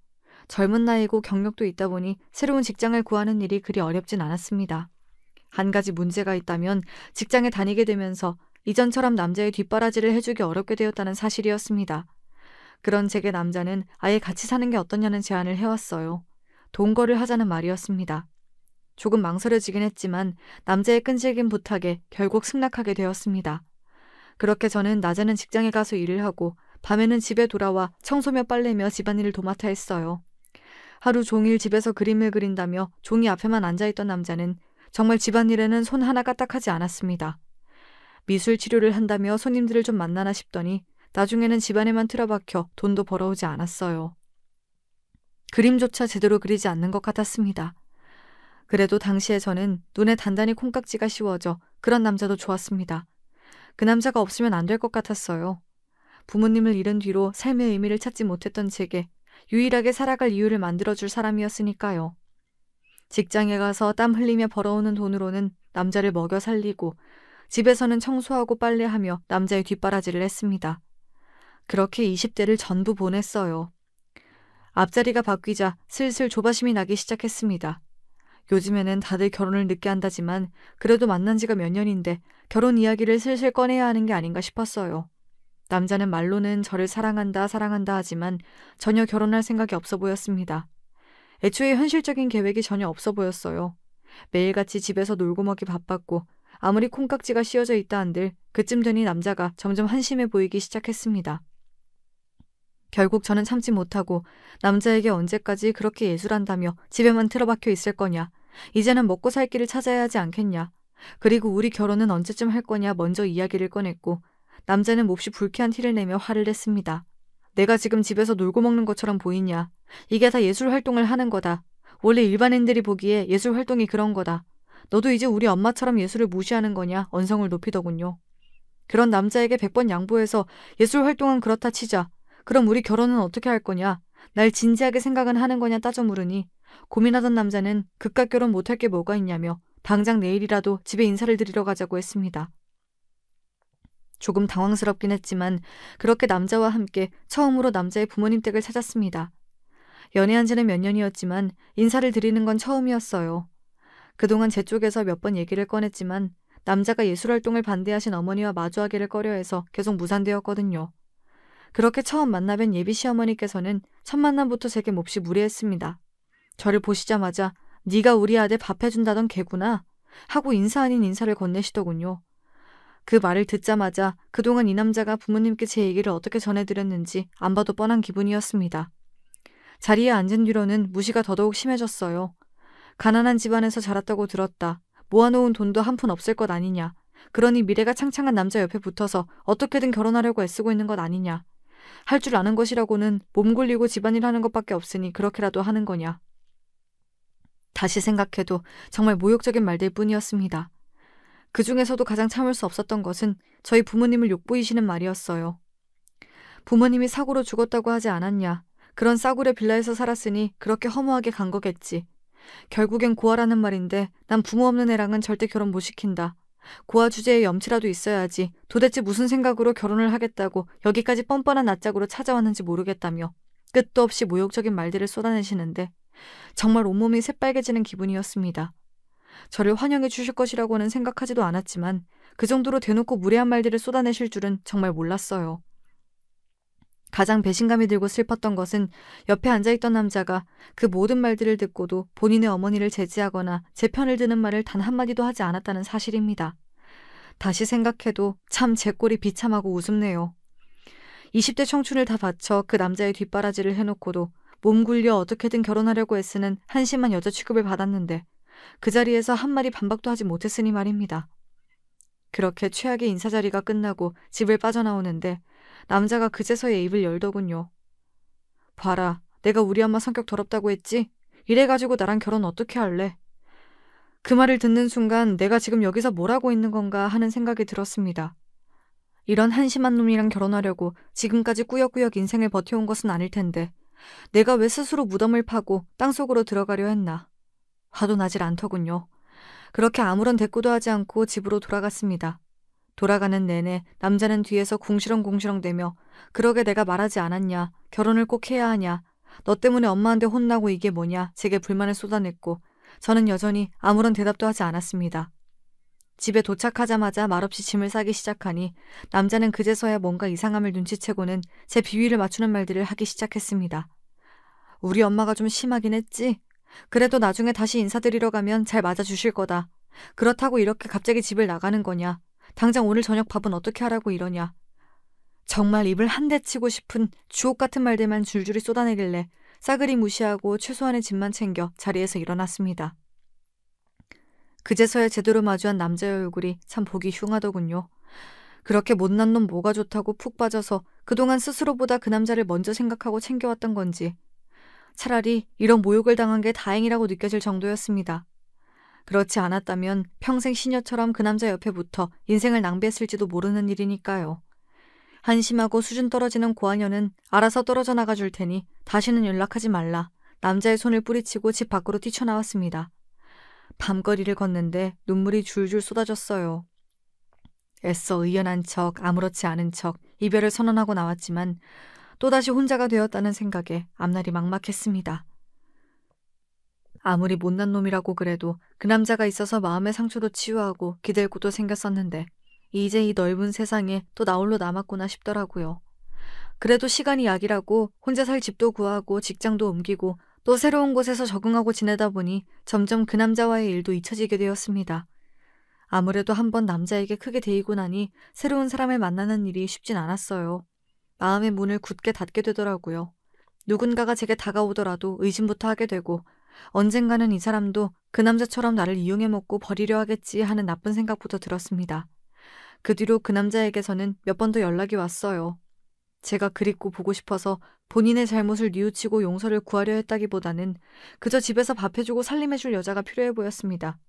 젊은 나이고 경력도 있다 보니 새로운 직장을 구하는 일이 그리 어렵진 않았습니다. 한 가지 문제가 있다면 직장에 다니게 되면서 이전처럼 남자의 뒷바라지를 해주기 어렵게 되었다는 사실이었습니다. 그런 제게 남자는 아예 같이 사는 게 어떠냐는 제안을 해왔어요. 동거를 하자는 말이었습니다. 조금 망설여지긴 했지만 남자의 끈질긴 부탁에 결국 승낙하게 되었습니다. 그렇게 저는 낮에는 직장에 가서 일을 하고 밤에는 집에 돌아와 청소며 빨래며 집안일을 도맡아 했어요. 하루 종일 집에서 그림을 그린다며 종이 앞에만 앉아있던 남자는 정말 집안일에는 손 하나 까딱하지 않았습니다. 미술 치료를 한다며 손님들을 좀 만나나 싶더니 나중에는 집안에만 틀어박혀 돈도 벌어오지 않았어요. 그림조차 제대로 그리지 않는 것 같았습니다. 그래도 당시에 저는 눈에 단단히 콩깍지가 씌워져 그런 남자도 좋았습니다. 그 남자가 없으면 안 될 것 같았어요. 부모님을 잃은 뒤로 삶의 의미를 찾지 못했던 제게 유일하게 살아갈 이유를 만들어줄 사람이었으니까요. 직장에 가서 땀 흘리며 벌어오는 돈으로는 남자를 먹여 살리고 집에서는 청소하고 빨래하며 남자의 뒷바라지를 했습니다. 그렇게 20대를 전부 보냈어요. 앞자리가 바뀌자 슬슬 조바심이 나기 시작했습니다. 요즘에는 다들 결혼을 늦게 한다지만 그래도 만난 지가 몇 년인데 결혼 이야기를 슬슬 꺼내야 하는 게 아닌가 싶었어요. 남자는 말로는 저를 사랑한다 하지만 전혀 결혼할 생각이 없어 보였습니다. 애초에 현실적인 계획이 전혀 없어 보였어요. 매일같이 집에서 놀고 먹기 바빴고 아무리 콩깍지가 씌워져 있다 한들 그쯤 되니 남자가 점점 한심해 보이기 시작했습니다. 결국 저는 참지 못하고 남자에게 언제까지 그렇게 예술한다며 집에만 틀어박혀 있을 거냐, 이제는 먹고 살 길을 찾아야 하지 않겠냐, 그리고 우리 결혼은 언제쯤 할 거냐 먼저 이야기를 꺼냈고 남자는 몹시 불쾌한 티를 내며 화를 냈습니다. 내가 지금 집에서 놀고 먹는 것처럼 보이냐, 이게 다 예술 활동을 하는 거다. 원래 일반인들이 보기에 예술 활동이 그런 거다. 너도 이제 우리 엄마처럼 예술을 무시하는 거냐 언성을 높이더군요. 그런 남자에게 100번 양보해서 예술 활동은 그렇다 치자. 그럼 우리 결혼은 어떻게 할 거냐? 날 진지하게 생각은 하는 거냐 따져 물으니 고민하던 남자는 그깟 결혼 못할 게 뭐가 있냐며 당장 내일이라도 집에 인사를 드리러 가자고 했습니다. 조금 당황스럽긴 했지만 그렇게 남자와 함께 처음으로 남자의 부모님 댁을 찾았습니다. 연애한 지는 몇 년이었지만 인사를 드리는 건 처음이었어요. 그동안 제 쪽에서 몇 번 얘기를 꺼냈지만 남자가 예술활동을 반대하신 어머니와 마주하기를 꺼려해서 계속 무산되었거든요. 그렇게 처음 만나뵌 예비 시어머니께서는 첫 만남부터 제게 몹시 무례했습니다. 저를 보시자마자 네가 우리 아들 밥 해준다던 개구나 하고 인사 아닌 인사를 건네시더군요. 그 말을 듣자마자 그동안 이 남자가 부모님께 제 얘기를 어떻게 전해드렸는지 안 봐도 뻔한 기분이었습니다. 자리에 앉은 뒤로는 무시가 더더욱 심해졌어요. 가난한 집안에서 자랐다고 들었다. 모아놓은 돈도 한 푼 없을 것 아니냐. 그러니 미래가 창창한 남자 옆에 붙어서 어떻게든 결혼하려고 애쓰고 있는 것 아니냐. 할 줄 아는 것이라고는 몸 굴리고 집안일 하는 것밖에 없으니 그렇게라도 하는 거냐. 다시 생각해도 정말 모욕적인 말들 뿐이었습니다. 그 중에서도 가장 참을 수 없었던 것은 저희 부모님을 욕보이시는 말이었어요. 부모님이 사고로 죽었다고 하지 않았냐. 그런 싸구려 빌라에서 살았으니 그렇게 허무하게 간 거겠지. 결국엔 고아라는 말인데 난 부모 없는 애랑은 절대 결혼 못 시킨다. 고아 주제에 염치라도 있어야지 도대체 무슨 생각으로 결혼을 하겠다고 여기까지 뻔뻔한 낯짝으로 찾아왔는지 모르겠다며 끝도 없이 모욕적인 말들을 쏟아내시는데 정말 온몸이 새빨개지는 기분이었습니다. 저를 환영해 주실 것이라고는 생각하지도 않았지만 그 정도로 대놓고 무례한 말들을 쏟아내실 줄은 정말 몰랐어요. 가장 배신감이 들고 슬펐던 것은 옆에 앉아있던 남자가 그 모든 말들을 듣고도 본인의 어머니를 제지하거나 제 편을 드는 말을 단 한마디도 하지 않았다는 사실입니다. 다시 생각해도 참 제 꼴이 비참하고 우습네요. 20대 청춘을 다 바쳐 그 남자의 뒷바라지를 해놓고도 몸 굴려 어떻게든 결혼하려고 애쓰는 한심한 여자 취급을 받았는데 그 자리에서 한마디 반박도 하지 못했으니 말입니다. 그렇게 최악의 인사자리가 끝나고 집을 빠져나오는데 남자가 그제서야 입을 열더군요. 봐라, 내가 우리 엄마 성격 더럽다고 했지? 이래가지고 나랑 결혼 어떻게 할래? 그 말을 듣는 순간 내가 지금 여기서 뭘 하고 있는 건가 하는 생각이 들었습니다. 이런 한심한 놈이랑 결혼하려고 지금까지 꾸역꾸역 인생을 버텨온 것은 아닐 텐데 내가 왜 스스로 무덤을 파고 땅속으로 들어가려 했나? 화도 나질 않더군요. 그렇게 아무런 대꾸도 하지 않고 집으로 돌아갔습니다. 돌아가는 내내 남자는 뒤에서 궁시렁궁시렁대며 그러게 내가 말하지 않았냐, 결혼을 꼭 해야 하냐, 너 때문에 엄마한테 혼나고 이게 뭐냐 제게 불만을 쏟아냈고 저는 여전히 아무런 대답도 하지 않았습니다. 집에 도착하자마자 말없이 짐을 싸기 시작하니 남자는 그제서야 뭔가 이상함을 눈치채고는 제 비위를 맞추는 말들을 하기 시작했습니다. 우리 엄마가 좀 심하긴 했지? 그래도 나중에 다시 인사드리러 가면 잘 맞아주실 거다. 그렇다고 이렇게 갑자기 집을 나가는 거냐? 당장 오늘 저녁 밥은 어떻게 하라고 이러냐? 정말 입을 한 대 치고 싶은 주옥 같은 말들만 줄줄이 쏟아내길래 싸그리 무시하고 최소한의 짐만 챙겨 자리에서 일어났습니다. 그제서야 제대로 마주한 남자의 얼굴이 참 보기 흉하더군요. 그렇게 못난 놈 뭐가 좋다고 푹 빠져서 그동안 스스로보다 그 남자를 먼저 생각하고 챙겨왔던 건지 차라리 이런 모욕을 당한 게 다행이라고 느껴질 정도였습니다. 그렇지 않았다면 평생 시녀처럼 그 남자 옆에 붙어 인생을 낭비했을지도 모르는 일이니까요. 한심하고 수준 떨어지는 고아녀는 알아서 떨어져 나가 줄 테니 다시는 연락하지 말라. 남자의 손을 뿌리치고 집 밖으로 뛰쳐나왔습니다. 밤거리를 걷는데 눈물이 줄줄 쏟아졌어요. 애써 의연한 척, 아무렇지 않은 척 이별을 선언하고 나왔지만 또다시 혼자가 되었다는 생각에 앞날이 막막했습니다. 아무리 못난 놈이라고 그래도 그 남자가 있어서 마음의 상처도 치유하고 기댈 곳도 생겼었는데 이제 이 넓은 세상에 또 나 홀로 남았구나 싶더라고요. 그래도 시간이 약이라고 혼자 살 집도 구하고 직장도 옮기고 또 새로운 곳에서 적응하고 지내다 보니 점점 그 남자와의 일도 잊혀지게 되었습니다. 아무래도 한번 남자에게 크게 데이고 나니 새로운 사람을 만나는 일이 쉽진 않았어요. 마음의 문을 굳게 닫게 되더라고요. 누군가가 제게 다가오더라도 의심부터 하게 되고 언젠가는 이 사람도 그 남자처럼 나를 이용해 먹고 버리려 하겠지 하는 나쁜 생각부터 들었습니다. 그 뒤로 그 남자에게서는 몇 번 더 연락이 왔어요. 제가 그립고 보고 싶어서 본인의 잘못을 뉘우치고 용서를 구하려 했다기보다는 그저 집에서 밥 해주고 살림해줄 여자가 필요해 보였습니다.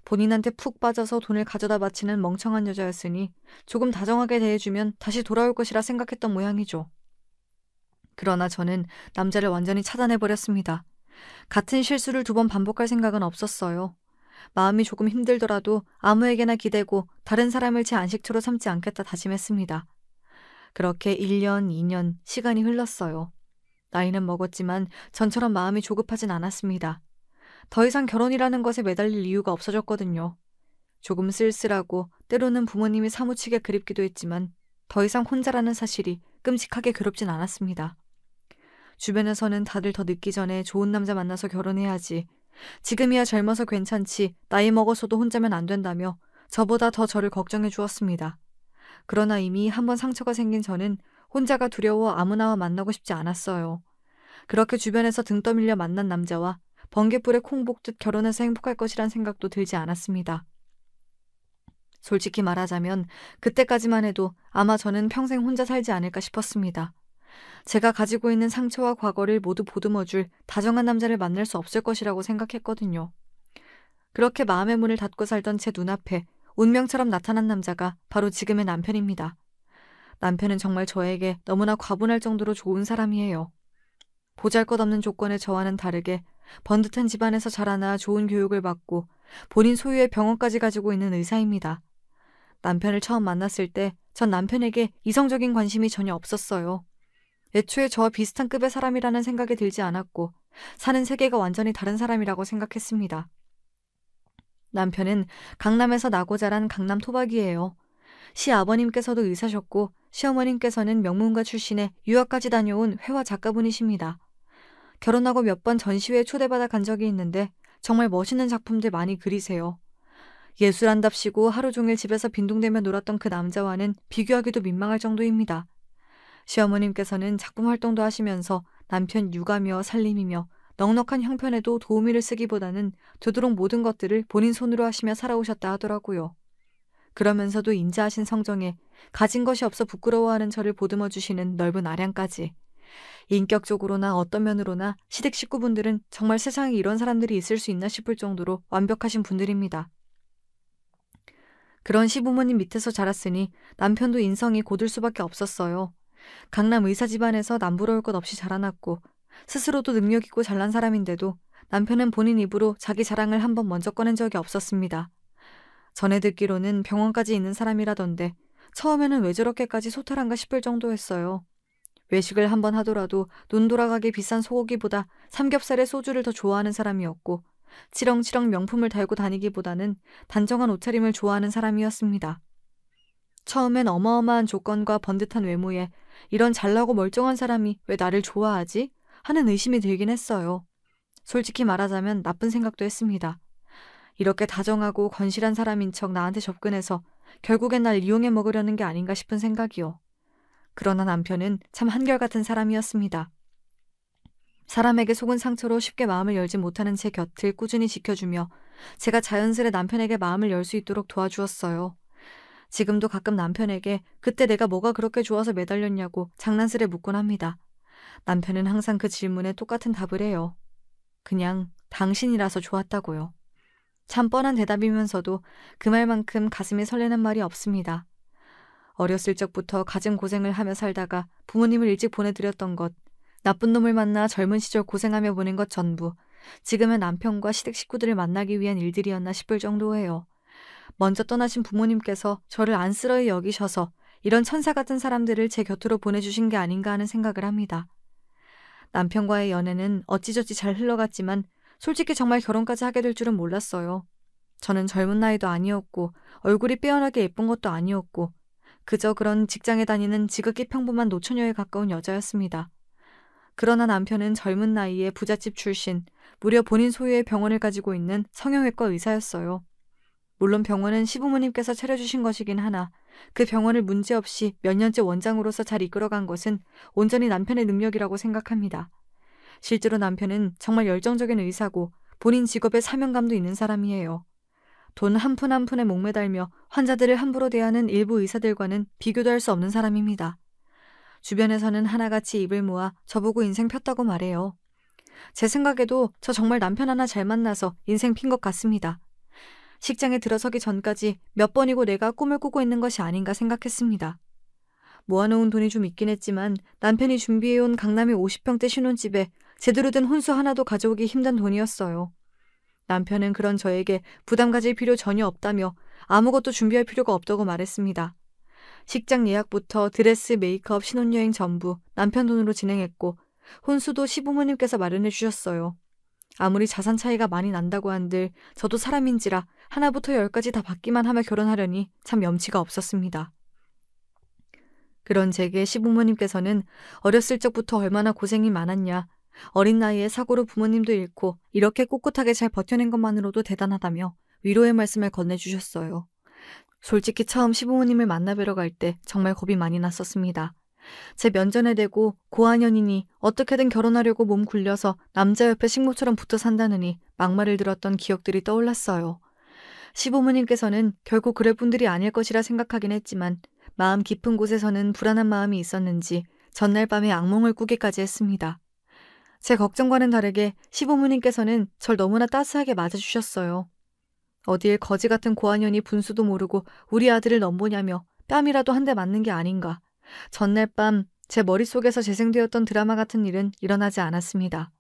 본인한테 푹 빠져서 돈을 가져다 바치는 멍청한 여자였으니 조금 다정하게 대해주면 다시 돌아올 것이라 생각했던 모양이죠. 그러나 저는 남자를 완전히 차단해버렸습니다. 같은 실수를 2번 반복할 생각은 없었어요. 마음이 조금 힘들더라도 아무에게나 기대고 다른 사람을 제 안식처로 삼지 않겠다 다짐했습니다. 그렇게 1년, 2년 시간이 흘렀어요. 나이는 먹었지만 전처럼 마음이 조급하진 않았습니다. 더 이상 결혼이라는 것에 매달릴 이유가 없어졌거든요. 조금 쓸쓸하고 때로는 부모님이 사무치게 그립기도 했지만 더 이상 혼자라는 사실이 끔찍하게 괴롭진 않았습니다. 주변에서는 다들 더 늦기 전에 좋은 남자 만나서 결혼해야지. 지금이야 젊어서 괜찮지. 나이 먹어서도 혼자면 안 된다며 저보다 더 저를 걱정해 주었습니다. 그러나 이미 한번 상처가 생긴 저는 혼자가 두려워 아무나와 만나고 싶지 않았어요. 그렇게 주변에서 등 떠밀려 만난 남자와 번갯불에 콩 볶듯 결혼해서 행복할 것이란 생각도 들지 않았습니다. 솔직히 말하자면 그때까지만 해도 아마 저는 평생 혼자 살지 않을까 싶었습니다. 제가 가지고 있는 상처와 과거를 모두 보듬어줄 다정한 남자를 만날 수 없을 것이라고 생각했거든요. 그렇게 마음의 문을 닫고 살던 제 눈앞에 운명처럼 나타난 남자가 바로 지금의 남편입니다. 남편은 정말 저에게 너무나 과분할 정도로 좋은 사람이에요. 보잘것없는 조건의 저와는 다르게 번듯한 집안에서 자라나 좋은 교육을 받고 본인 소유의 병원까지 가지고 있는 의사입니다. 남편을 처음 만났을 때 전 남편에게 이성적인 관심이 전혀 없었어요. 애초에 저와 비슷한 급의 사람이라는 생각이 들지 않았고 사는 세계가 완전히 다른 사람이라고 생각했습니다. 남편은 강남에서 나고 자란 강남 토박이에요. 시아버님께서도 의사셨고 시어머님께서는 명문가 출신에 유학까지 다녀온 회화 작가분이십니다. 결혼하고 몇 번 전시회에 초대받아 간 적이 있는데 정말 멋있는 작품들 많이 그리세요. 예술한답시고 하루 종일 집에서 빈둥대며 놀았던 그 남자와는 비교하기도 민망할 정도입니다. 시어머님께서는 작품 활동도 하시면서 남편 육아며 살림이며 넉넉한 형편에도 도우미를 쓰기보다는 되도록 모든 것들을 본인 손으로 하시며 살아오셨다 하더라고요. 그러면서도 인자하신 성정에 가진 것이 없어 부끄러워하는 저를 보듬어 주시는 넓은 아량까지. 인격적으로나 어떤 면으로나 시댁 식구분들은 정말 세상에 이런 사람들이 있을 수 있나 싶을 정도로 완벽하신 분들입니다. 그런 시부모님 밑에서 자랐으니 남편도 인성이 고들 수밖에 없었어요. 강남 의사 집안에서 남부러울 것 없이 자라났고 스스로도 능력 있고 잘난 사람인데도 남편은 본인 입으로 자기 자랑을 한 번 먼저 꺼낸 적이 없었습니다. 전에 듣기로는 병원까지 있는 사람이라던데 처음에는 왜 저렇게까지 소탈한가 싶을 정도였어요. 외식을 한번 하더라도 눈 돌아가게 비싼 소고기보다 삼겹살에 소주를 더 좋아하는 사람이었고 치렁치렁 명품을 달고 다니기보다는 단정한 옷차림을 좋아하는 사람이었습니다. 처음엔 어마어마한 조건과 번듯한 외모에 이런 잘나고 멀쩡한 사람이 왜 나를 좋아하지? 하는 의심이 들긴 했어요. 솔직히 말하자면 나쁜 생각도 했습니다. 이렇게 다정하고 건실한 사람인 척 나한테 접근해서 결국엔 날 이용해 먹으려는 게 아닌가 싶은 생각이요. 그러나 남편은 참 한결같은 사람이었습니다. 사람에게 속은 상처로 쉽게 마음을 열지 못하는 제 곁을 꾸준히 지켜주며 제가 자연스레 남편에게 마음을 열 수 있도록 도와주었어요. 지금도 가끔 남편에게 그때 내가 뭐가 그렇게 좋아서 매달렸냐고 장난스레 묻곤 합니다. 남편은 항상 그 질문에 똑같은 답을 해요. 그냥 당신이라서 좋았다고요. 참 뻔한 대답이면서도 그 말만큼 가슴이 설레는 말이 없습니다. 어렸을 적부터 갖은 고생을 하며 살다가 부모님을 일찍 보내드렸던 것, 나쁜 놈을 만나 젊은 시절 고생하며 보낸 것 전부 지금의 남편과 시댁 식구들을 만나기 위한 일들이었나 싶을 정도예요. 먼저 떠나신 부모님께서 저를 안쓰러이 여기셔서 이런 천사 같은 사람들을 제 곁으로 보내주신 게 아닌가 하는 생각을 합니다. 남편과의 연애는 어찌저찌 잘 흘러갔지만 솔직히 정말 결혼까지 하게 될 줄은 몰랐어요. 저는 젊은 나이도 아니었고 얼굴이 빼어나게 예쁜 것도 아니었고 그저 그런 직장에 다니는 지극히 평범한 노처녀에 가까운 여자였습니다. 그러나 남편은 젊은 나이에 부잣집 출신, 무려 본인 소유의 병원을 가지고 있는 성형외과 의사였어요. 물론 병원은 시부모님께서 차려주신 것이긴 하나 그 병원을 문제없이 몇 년째 원장으로서 잘 이끌어간 것은 온전히 남편의 능력이라고 생각합니다. 실제로 남편은 정말 열정적인 의사고 본인 직업에 사명감도 있는 사람이에요. 돈 한 푼 한 푼에 목매달며 환자들을 함부로 대하는 일부 의사들과는 비교도 할 수 없는 사람입니다. 주변에서는 하나같이 입을 모아 저보고 인생 폈다고 말해요. 제 생각에도 저 정말 남편 하나 잘 만나서 인생 핀 것 같습니다. 식장에 들어서기 전까지 몇 번이고 내가 꿈을 꾸고 있는 것이 아닌가 생각했습니다. 모아놓은 돈이 좀 있긴 했지만 남편이 준비해온 강남의 50평대 신혼집에 제대로 된 혼수 하나도 가져오기 힘든 돈이었어요. 남편은 그런 저에게 부담 가질 필요 전혀 없다며 아무것도 준비할 필요가 없다고 말했습니다. 식장 예약부터 드레스, 메이크업, 신혼여행 전부 남편 돈으로 진행했고 혼수도 시부모님께서 마련해 주셨어요. 아무리 자산 차이가 많이 난다고 한들 저도 사람인지라 하나부터 열까지 다 받기만 하며 결혼하려니 참 염치가 없었습니다. 그런 제게 시부모님께서는 어렸을 적부터 얼마나 고생이 많았냐, 어린 나이에 사고로 부모님도 잃고 이렇게 꿋꿋하게 잘 버텨낸 것만으로도 대단하다며 위로의 말씀을 건네주셨어요. 솔직히 처음 시부모님을 만나뵈러 갈 때 정말 겁이 많이 났었습니다. 제 면전에 대고 고아년이니 어떻게든 결혼하려고 몸 굴려서 남자 옆에 식모처럼 붙어 산다느니 막말을 들었던 기억들이 떠올랐어요. 시부모님께서는 결코 그럴 분들이 아닐 것이라 생각하긴 했지만 마음 깊은 곳에서는 불안한 마음이 있었는지 전날 밤에 악몽을 꾸기까지 했습니다. 제 걱정과는 다르게 시부모님께서는 절 너무나 따스하게 맞아주셨어요. 어딜 거지 같은 고아년이 분수도 모르고 우리 아들을 넘보냐며 뺨이라도 한 대 맞는 게 아닌가. 전날 밤 제 머릿속에서 재생되었던 드라마 같은 일은 일어나지 않았습니다.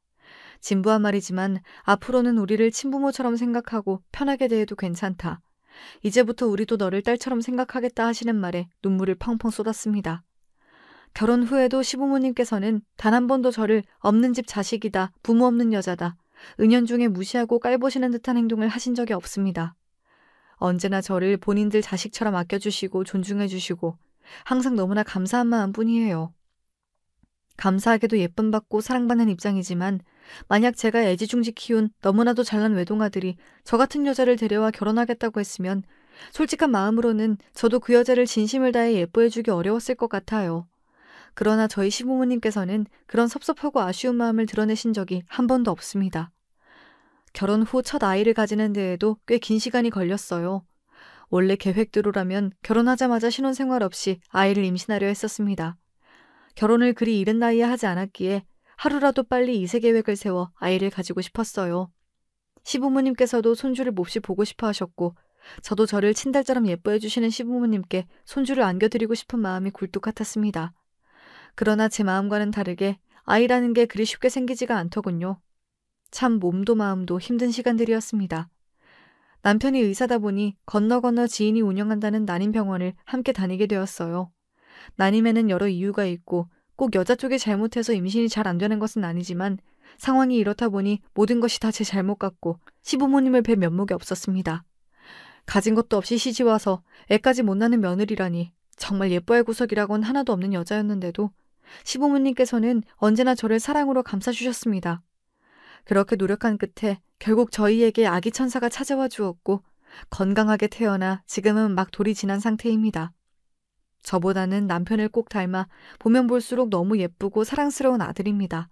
진부한 말이지만 앞으로는 우리를 친부모처럼 생각하고 편하게 대해도 괜찮다. 이제부터 우리도 너를 딸처럼 생각하겠다 하시는 말에 눈물을 펑펑 쏟았습니다. 결혼 후에도 시부모님께서는 단 한 번도 저를 없는 집 자식이다, 부모 없는 여자다, 은연중에 무시하고 깔보시는 듯한 행동을 하신 적이 없습니다. 언제나 저를 본인들 자식처럼 아껴주시고 존중해주시고 항상 너무나 감사한 마음뿐이에요. 감사하게도 예쁨 받고 사랑받는 입장이지만 만약 제가 애지중지 키운 너무나도 잘난 외동아들이 저 같은 여자를 데려와 결혼하겠다고 했으면 솔직한 마음으로는 저도 그 여자를 진심을 다해 예뻐해주기 어려웠을 것 같아요. 그러나 저희 시부모님께서는 그런 섭섭하고 아쉬운 마음을 드러내신 적이 한 번도 없습니다. 결혼 후 첫 아이를 가지는 데에도 꽤 긴 시간이 걸렸어요. 원래 계획대로라면 결혼하자마자 신혼생활 없이 아이를 임신하려 했었습니다. 결혼을 그리 이른 나이에 하지 않았기에 하루라도 빨리 이세 계획을 세워 아이를 가지고 싶었어요. 시부모님께서도 손주를 몹시 보고 싶어 하셨고 저도 저를 친달처럼 예뻐해 주시는 시부모님께 손주를 안겨드리고 싶은 마음이 굴뚝 같았습니다. 그러나 제 마음과는 다르게 아이라는 게 그리 쉽게 생기지가 않더군요. 참 몸도 마음도 힘든 시간들이었습니다. 남편이 의사다 보니 건너 지인이 운영한다는 난임병원을 함께 다니게 되었어요. 난임에는 여러 이유가 있고 꼭 여자 쪽이 잘못해서 임신이 잘 안 되는 것은 아니지만 상황이 이렇다 보니 모든 것이 다 제 잘못 같고 시부모님을 뵐 면목이 없었습니다. 가진 것도 없이 시집와서 애까지 못 낳는 며느리라니 정말 예뻐할 구석이라곤 하나도 없는 여자였는데도 시부모님께서는 언제나 저를 사랑으로 감싸주셨습니다. 그렇게 노력한 끝에 결국 저희에게 아기 천사가 찾아와 주었고 건강하게 태어나 지금은 막 돌이 지난 상태입니다. 저보다는 남편을 꼭 닮아 보면 볼수록 너무 예쁘고 사랑스러운 아들입니다.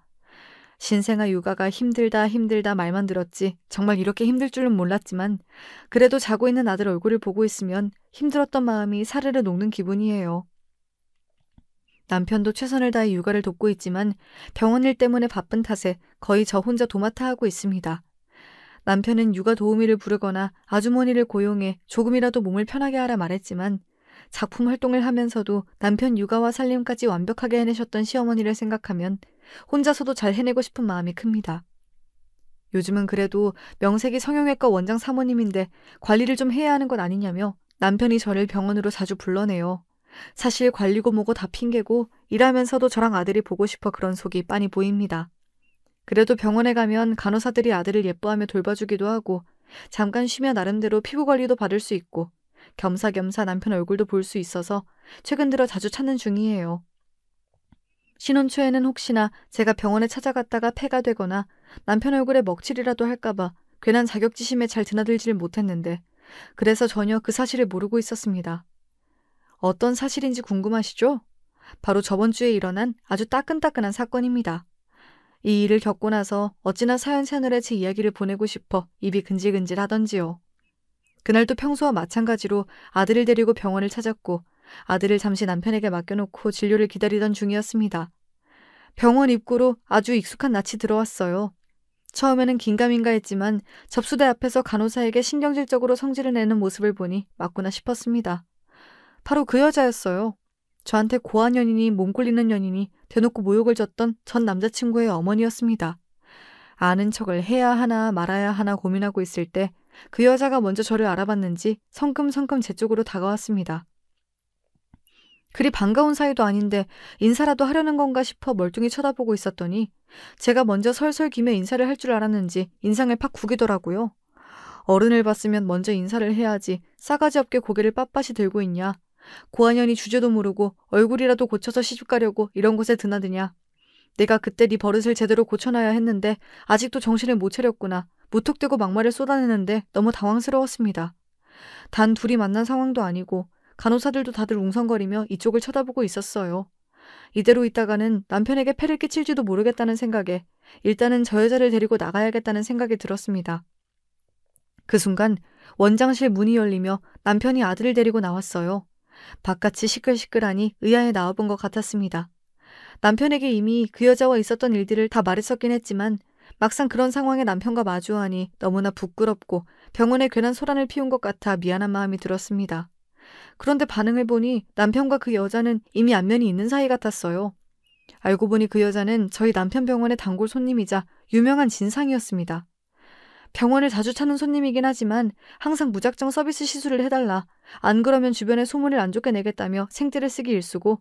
신생아 육아가 힘들다 말만 들었지 정말 이렇게 힘들 줄은 몰랐지만 그래도 자고 있는 아들 얼굴을 보고 있으면 힘들었던 마음이 사르르 녹는 기분이에요. 남편도 최선을 다해 육아를 돕고 있지만 병원 일 때문에 바쁜 탓에 거의 저 혼자 도맡아 하고 있습니다. 남편은 육아 도우미를 부르거나 아주머니를 고용해 조금이라도 몸을 편하게 하라 말했지만 작품 활동을 하면서도 남편 육아와 살림까지 완벽하게 해내셨던 시어머니를 생각하면 혼자서도 잘 해내고 싶은 마음이 큽니다. 요즘은 그래도 명색이 성형외과 원장 사모님인데 관리를 좀 해야 하는 것 아니냐며 남편이 저를 병원으로 자주 불러내요. 사실 관리고 뭐고 다 핑계고 일하면서도 저랑 아들이 보고 싶어 그런 속이 빤히 보입니다. 그래도 병원에 가면 간호사들이 아들을 예뻐하며 돌봐주기도 하고 잠깐 쉬며 나름대로 피부 관리도 받을 수 있고 겸사겸사 남편 얼굴도 볼 수 있어서 최근 들어 자주 찾는 중이에요. 신혼 초에는 혹시나 제가 병원에 찾아갔다가 폐가 되거나 남편 얼굴에 먹칠이라도 할까봐 괜한 자격지심에 잘 드나들지를 못했는데 그래서 전혀 그 사실을 모르고 있었습니다. 어떤 사실인지 궁금하시죠? 바로 저번 주에 일어난 아주 따끈따끈한 사건입니다. 이 일을 겪고 나서 어찌나 사연 채널에 제 이야기를 보내고 싶어 입이 근질근질 하던지요. 그날도 평소와 마찬가지로 아들을 데리고 병원을 찾았고 아들을 잠시 남편에게 맡겨놓고 진료를 기다리던 중이었습니다. 병원 입구로 아주 익숙한 낯이 들어왔어요. 처음에는 긴가민가 했지만 접수대 앞에서 간호사에게 신경질적으로 성질을 내는 모습을 보니 맞구나 싶었습니다. 바로 그 여자였어요. 저한테 고한 연인이 몸 굴리는 연인이 대놓고 모욕을 줬던 전 남자친구의 어머니였습니다. 아는 척을 해야 하나 말아야 하나 고민하고 있을 때 그 여자가 먼저 저를 알아봤는지 성큼성큼 제 쪽으로 다가왔습니다. 그리 반가운 사이도 아닌데 인사라도 하려는 건가 싶어 멀뚱히 쳐다보고 있었더니 제가 먼저 설설기며 인사를 할 줄 알았는지 인상을 팍 구기더라고요. 어른을 봤으면 먼저 인사를 해야지 싸가지 없게 고개를 빳빳이 들고 있냐. 고한년이 주제도 모르고 얼굴이라도 고쳐서 시집가려고 이런 곳에 드나드냐. 내가 그때 네 버릇을 제대로 고쳐놔야 했는데 아직도 정신을 못 차렸구나. 무턱대고 막말을 쏟아내는데 너무 당황스러웠습니다. 단 둘이 만난 상황도 아니고 간호사들도 다들 웅성거리며 이쪽을 쳐다보고 있었어요. 이대로 있다가는 남편에게 폐를 끼칠지도 모르겠다는 생각에 일단은 저 여자를 데리고 나가야겠다는 생각이 들었습니다. 그 순간 원장실 문이 열리며 남편이 아들을 데리고 나왔어요. 바깥이 시끌시끌하니 의아해 나와본 것 같았습니다. 남편에게 이미 그 여자와 있었던 일들을 다 말했었긴 했지만 막상 그런 상황에 남편과 마주하니 너무나 부끄럽고 병원에 괜한 소란을 피운 것 같아 미안한 마음이 들었습니다. 그런데 반응을 보니 남편과 그 여자는 이미 안면이 있는 사이 같았어요. 알고 보니 그 여자는 저희 남편 병원의 단골 손님이자 유명한 진상이었습니다. 병원을 자주 찾는 손님이긴 하지만 항상 무작정 서비스 시술을 해달라. 안 그러면 주변에 소문을 안 좋게 내겠다며 생떼를 쓰기 일쑤고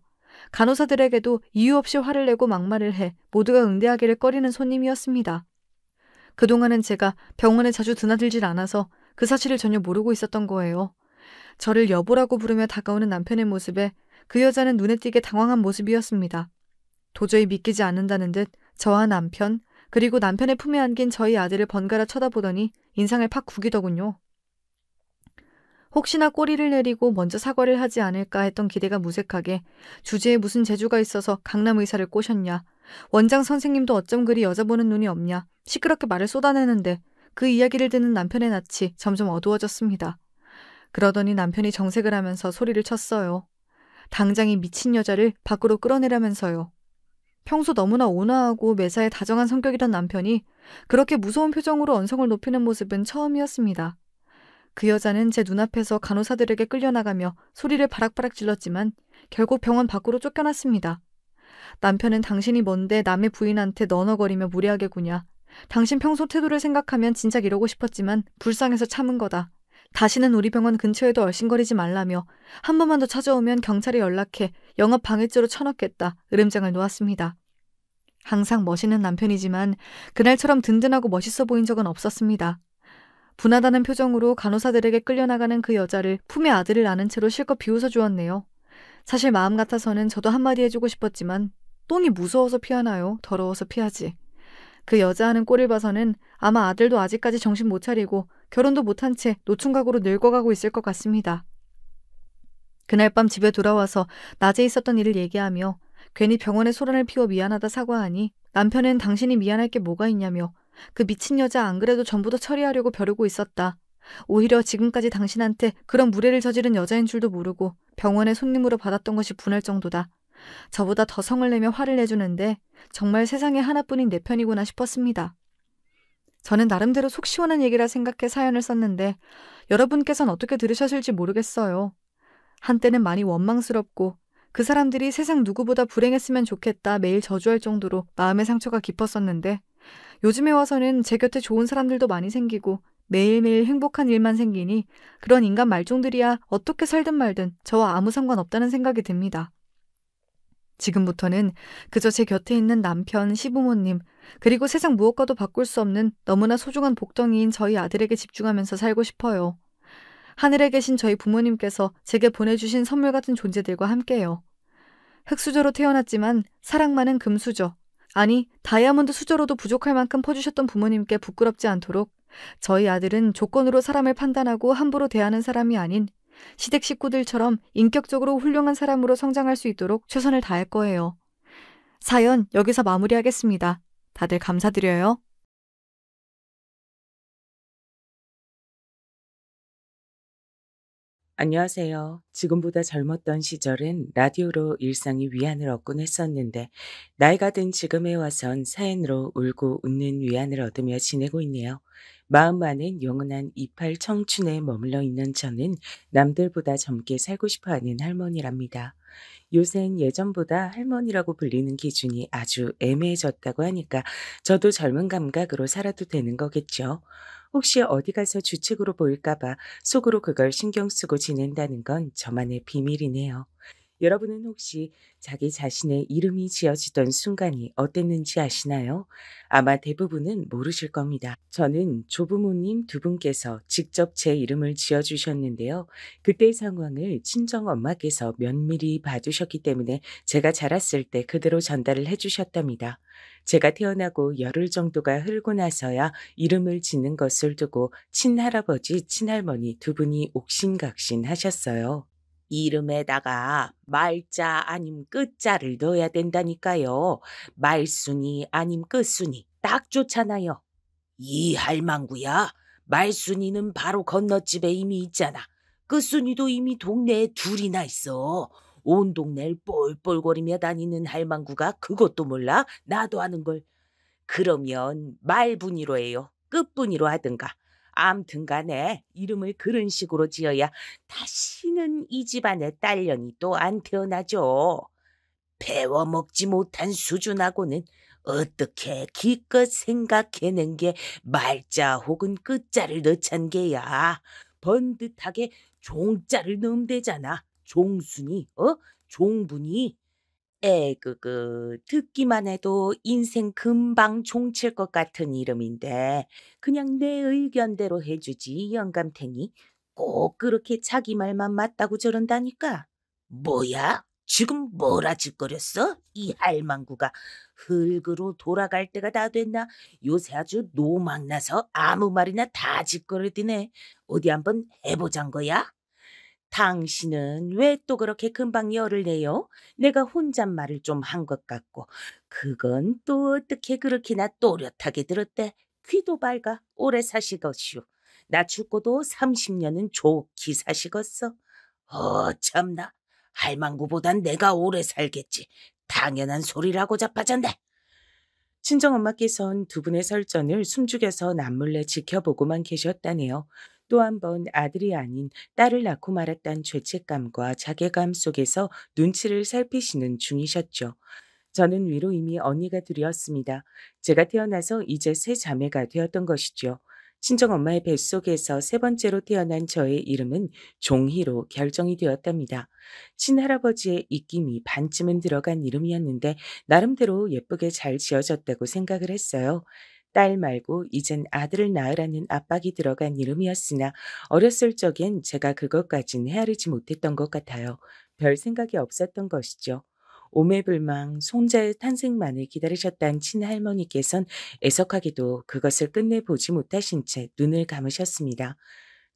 간호사들에게도 이유 없이 화를 내고 막말을 해 모두가 응대하기를 꺼리는 손님이었습니다. 그동안은 제가 병원에 자주 드나들질 않아서 그 사실을 전혀 모르고 있었던 거예요. 저를 여보라고 부르며 다가오는 남편의 모습에 그 여자는 눈에 띄게 당황한 모습이었습니다. 도저히 믿기지 않는다는 듯 저와 남편, 그리고 남편의 품에 안긴 저희 아들을 번갈아 쳐다보더니 인상을 팍 구기더군요. 혹시나 꼬리를 내리고 먼저 사과를 하지 않을까 했던 기대가 무색하게 주제에 무슨 재주가 있어서 강남 의사를 꼬셨냐. 원장 선생님도 어쩜 그리 여자 보는 눈이 없냐. 시끄럽게 말을 쏟아내는데 그 이야기를 듣는 남편의 낯이 점점 어두워졌습니다. 그러더니 남편이 정색을 하면서 소리를 쳤어요. 당장 이 미친 여자를 밖으로 끌어내라면서요. 평소 너무나 온화하고 매사에 다정한 성격이던 남편이 그렇게 무서운 표정으로 언성을 높이는 모습은 처음이었습니다. 그 여자는 제 눈앞에서 간호사들에게 끌려나가며 소리를 바락바락 질렀지만 결국 병원 밖으로 쫓겨났습니다. 남편은 당신이 뭔데 남의 부인한테 너너거리며 무례하게 구냐. 당신 평소 태도를 생각하면 진작 이러고 싶었지만 불쌍해서 참은 거다. 다시는 우리 병원 근처에도 얼씬거리지 말라며 한 번만 더 찾아오면 경찰에 연락해 영업 방해죄로 쳐넣겠다. 으름장을 놓았습니다. 항상 멋있는 남편이지만 그날처럼 든든하고 멋있어 보인 적은 없었습니다. 분하다는 표정으로 간호사들에게 끌려나가는 그 여자를 품에 아들을 안은 채로 실컷 비웃어 주었네요. 사실 마음 같아서는 저도 한마디 해주고 싶었지만 똥이 무서워서 피하나요? 더러워서 피하지. 그 여자 하는 꼴을 봐서는 아마 아들도 아직까지 정신 못 차리고 결혼도 못한 채 노총각으로 늙어가고 있을 것 같습니다. 그날 밤 집에 돌아와서 낮에 있었던 일을 얘기하며 괜히 병원에 소란을 피워 미안하다 사과하니 남편은 당신이 미안할 게 뭐가 있냐며 그 미친 여자 안 그래도 전부 다 처리하려고 벼르고 있었다. 오히려 지금까지 당신한테 그런 무례를 저지른 여자인 줄도 모르고 병원에 손님으로 받았던 것이 분할 정도다. 저보다 더 성을 내며 화를 내주는데 정말 세상에 하나뿐인 내 편이구나 싶었습니다. 저는 나름대로 속 시원한 얘기라 생각해 사연을 썼는데 여러분께서는 어떻게 들으셨을지 모르겠어요. 한때는 많이 원망스럽고 그 사람들이 세상 누구보다 불행했으면 좋겠다 매일 저주할 정도로 마음의 상처가 깊었었는데 요즘에 와서는 제 곁에 좋은 사람들도 많이 생기고 매일매일 행복한 일만 생기니 그런 인간 말종들이야 어떻게 살든 말든 저와 아무 상관없다는 생각이 듭니다. 지금부터는 그저 제 곁에 있는 남편, 시부모님, 그리고 세상 무엇과도 바꿀 수 없는 너무나 소중한 복덩이인 저희 아들에게 집중하면서 살고 싶어요. 하늘에 계신 저희 부모님께서 제게 보내주신 선물 같은 존재들과 함께요. 흙수저로 태어났지만 사랑 많은 금수저, 아니 다이아몬드 수저로도 부족할 만큼 퍼주셨던 부모님께 부끄럽지 않도록 저희 아들은 조건으로 사람을 판단하고 함부로 대하는 사람이 아닌 시댁 식구들처럼 인격적으로 훌륭한 사람으로 성장할 수 있도록 최선을 다할 거예요. 사연 여기서 마무리하겠습니다. 다들 감사드려요. 안녕하세요. 지금보다 젊었던 시절은 라디오로 일상의 위안을 얻곤 했었는데, 나이가 든 지금에 와선 사연으로 울고 웃는 위안을 얻으며 지내고 있네요. 마음만은 영원한 28 청춘에 머물러 있는 저는 남들보다 젊게 살고 싶어 하는 할머니랍니다. 요샌 예전보다 할머니라고 불리는 기준이 아주 애매해졌다고 하니까 저도 젊은 감각으로 살아도 되는 거겠죠. 혹시 어디 가서 주책으로 보일까 봐 속으로 그걸 신경 쓰고 지낸다는 건 저만의 비밀이네요. 여러분은 혹시 자기 자신의 이름이 지어지던 순간이 어땠는지 아시나요? 아마 대부분은 모르실 겁니다. 저는 조부모님 두 분께서 직접 제 이름을 지어주셨는데요. 그때 상황을 친정 엄마께서 면밀히 봐두셨기 때문에 제가 자랐을 때 그대로 전달을 해주셨답니다. 제가 태어나고 열흘 정도가 흐르고 나서야 이름을 짓는 것을 두고 친할아버지, 친할머니 두 분이 옥신각신 하셨어요. 이름에다가 말자 아님 끝자를 넣어야 된다니까요. 말순이 아님 끝순이 딱 좋잖아요. 이 할망구야. 말순이는 바로 건너집에 이미 있잖아. 끝순이도 이미 동네에 둘이나 있어. 온 동네를 뻘뻘거리며 다니는 할망구가 그것도 몰라? 나도 아는걸. 그러면 말분이로 해요. 끝분이로 하든가. 암튼 간에 이름을 그런 식으로 지어야 다시는 이 집안에 딸년이 또 안 태어나죠. 배워먹지 못한 수준하고는 어떻게 기껏 생각해낸 게 말자 혹은 끝자를 넣잔 게야. 번듯하게 종자를 넣으면 되잖아. 종순이, 종분이. 듣기만 해도 인생 금방 종칠 것 같은 이름인데 그냥 내 의견대로 해주지 영감탱이. 꼭 그렇게 자기 말만 맞다고 저런다니까. 뭐야? 지금 뭐라 짓거렸어? 이 할망구가 흙으로 돌아갈 때가 다 됐나? 요새 아주 노망나서 아무 말이나 다 짓거리더네. 어디 한번 해보잔 거야? 당신은 왜 또 그렇게 금방 열을 내요? 내가 혼잣말을 좀 한 것 같고 그건 또 어떻게 그렇게나 또렷하게 들었대? 귀도 밝아 오래 사시겄슈. 나 죽고도 30년은 좋게 사시겄어. 참나. 할망구보단 내가 오래 살겠지. 당연한 소리라고 자빠졌네. 친정엄마께선 두 분의 설전을 숨죽여서 남몰래 지켜보고만 계셨다네요. 또 한 번 아들이 아닌 딸을 낳고 말았다는 죄책감과 자괴감 속에서 눈치를 살피시는 중이셨죠. 저는 위로 이미 언니가 둘이었습니다. 제가 태어나서 이제 세 자매가 되었던 것이죠. 친정엄마의 뱃속에서 세 번째로 태어난 저의 이름은 종희로 결정이 되었답니다. 친할아버지의 입김이 반쯤은 들어간 이름이었는데 나름대로 예쁘게 잘 지어졌다고 생각을 했어요. 딸 말고 이젠 아들을 낳으라는 압박이 들어간 이름이었으나 어렸을 적엔 제가 그것까진 헤아리지 못했던 것 같아요. 별 생각이 없었던 것이죠. 오매불망 손자의 탄생만을 기다리셨던 친할머니께선 애석하게도 그것을 끝내보지 못하신 채 눈을 감으셨습니다.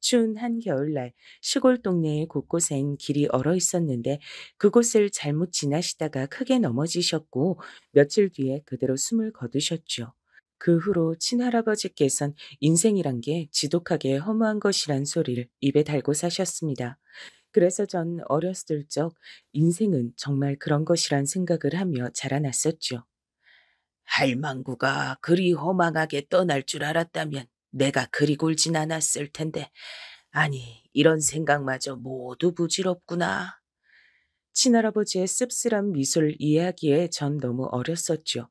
추운 한겨울날 시골 동네의 곳곳엔 길이 얼어 있었는데 그곳을 잘못 지나시다가 크게 넘어지셨고 며칠 뒤에 그대로 숨을 거두셨죠. 그 후로 친할아버지께선 인생이란 게 지독하게 허무한 것이란 소리를 입에 달고 사셨습니다. 그래서 전 어렸을 적 인생은 정말 그런 것이란 생각을 하며 자라났었죠. 할망구가 그리 허망하게 떠날 줄 알았다면 내가 그리 굴진 않았을 텐데. 아니, 이런 생각마저 모두 부질없구나. 친할아버지의 씁쓸한 미소를 이해하기에 전 너무 어렸었죠.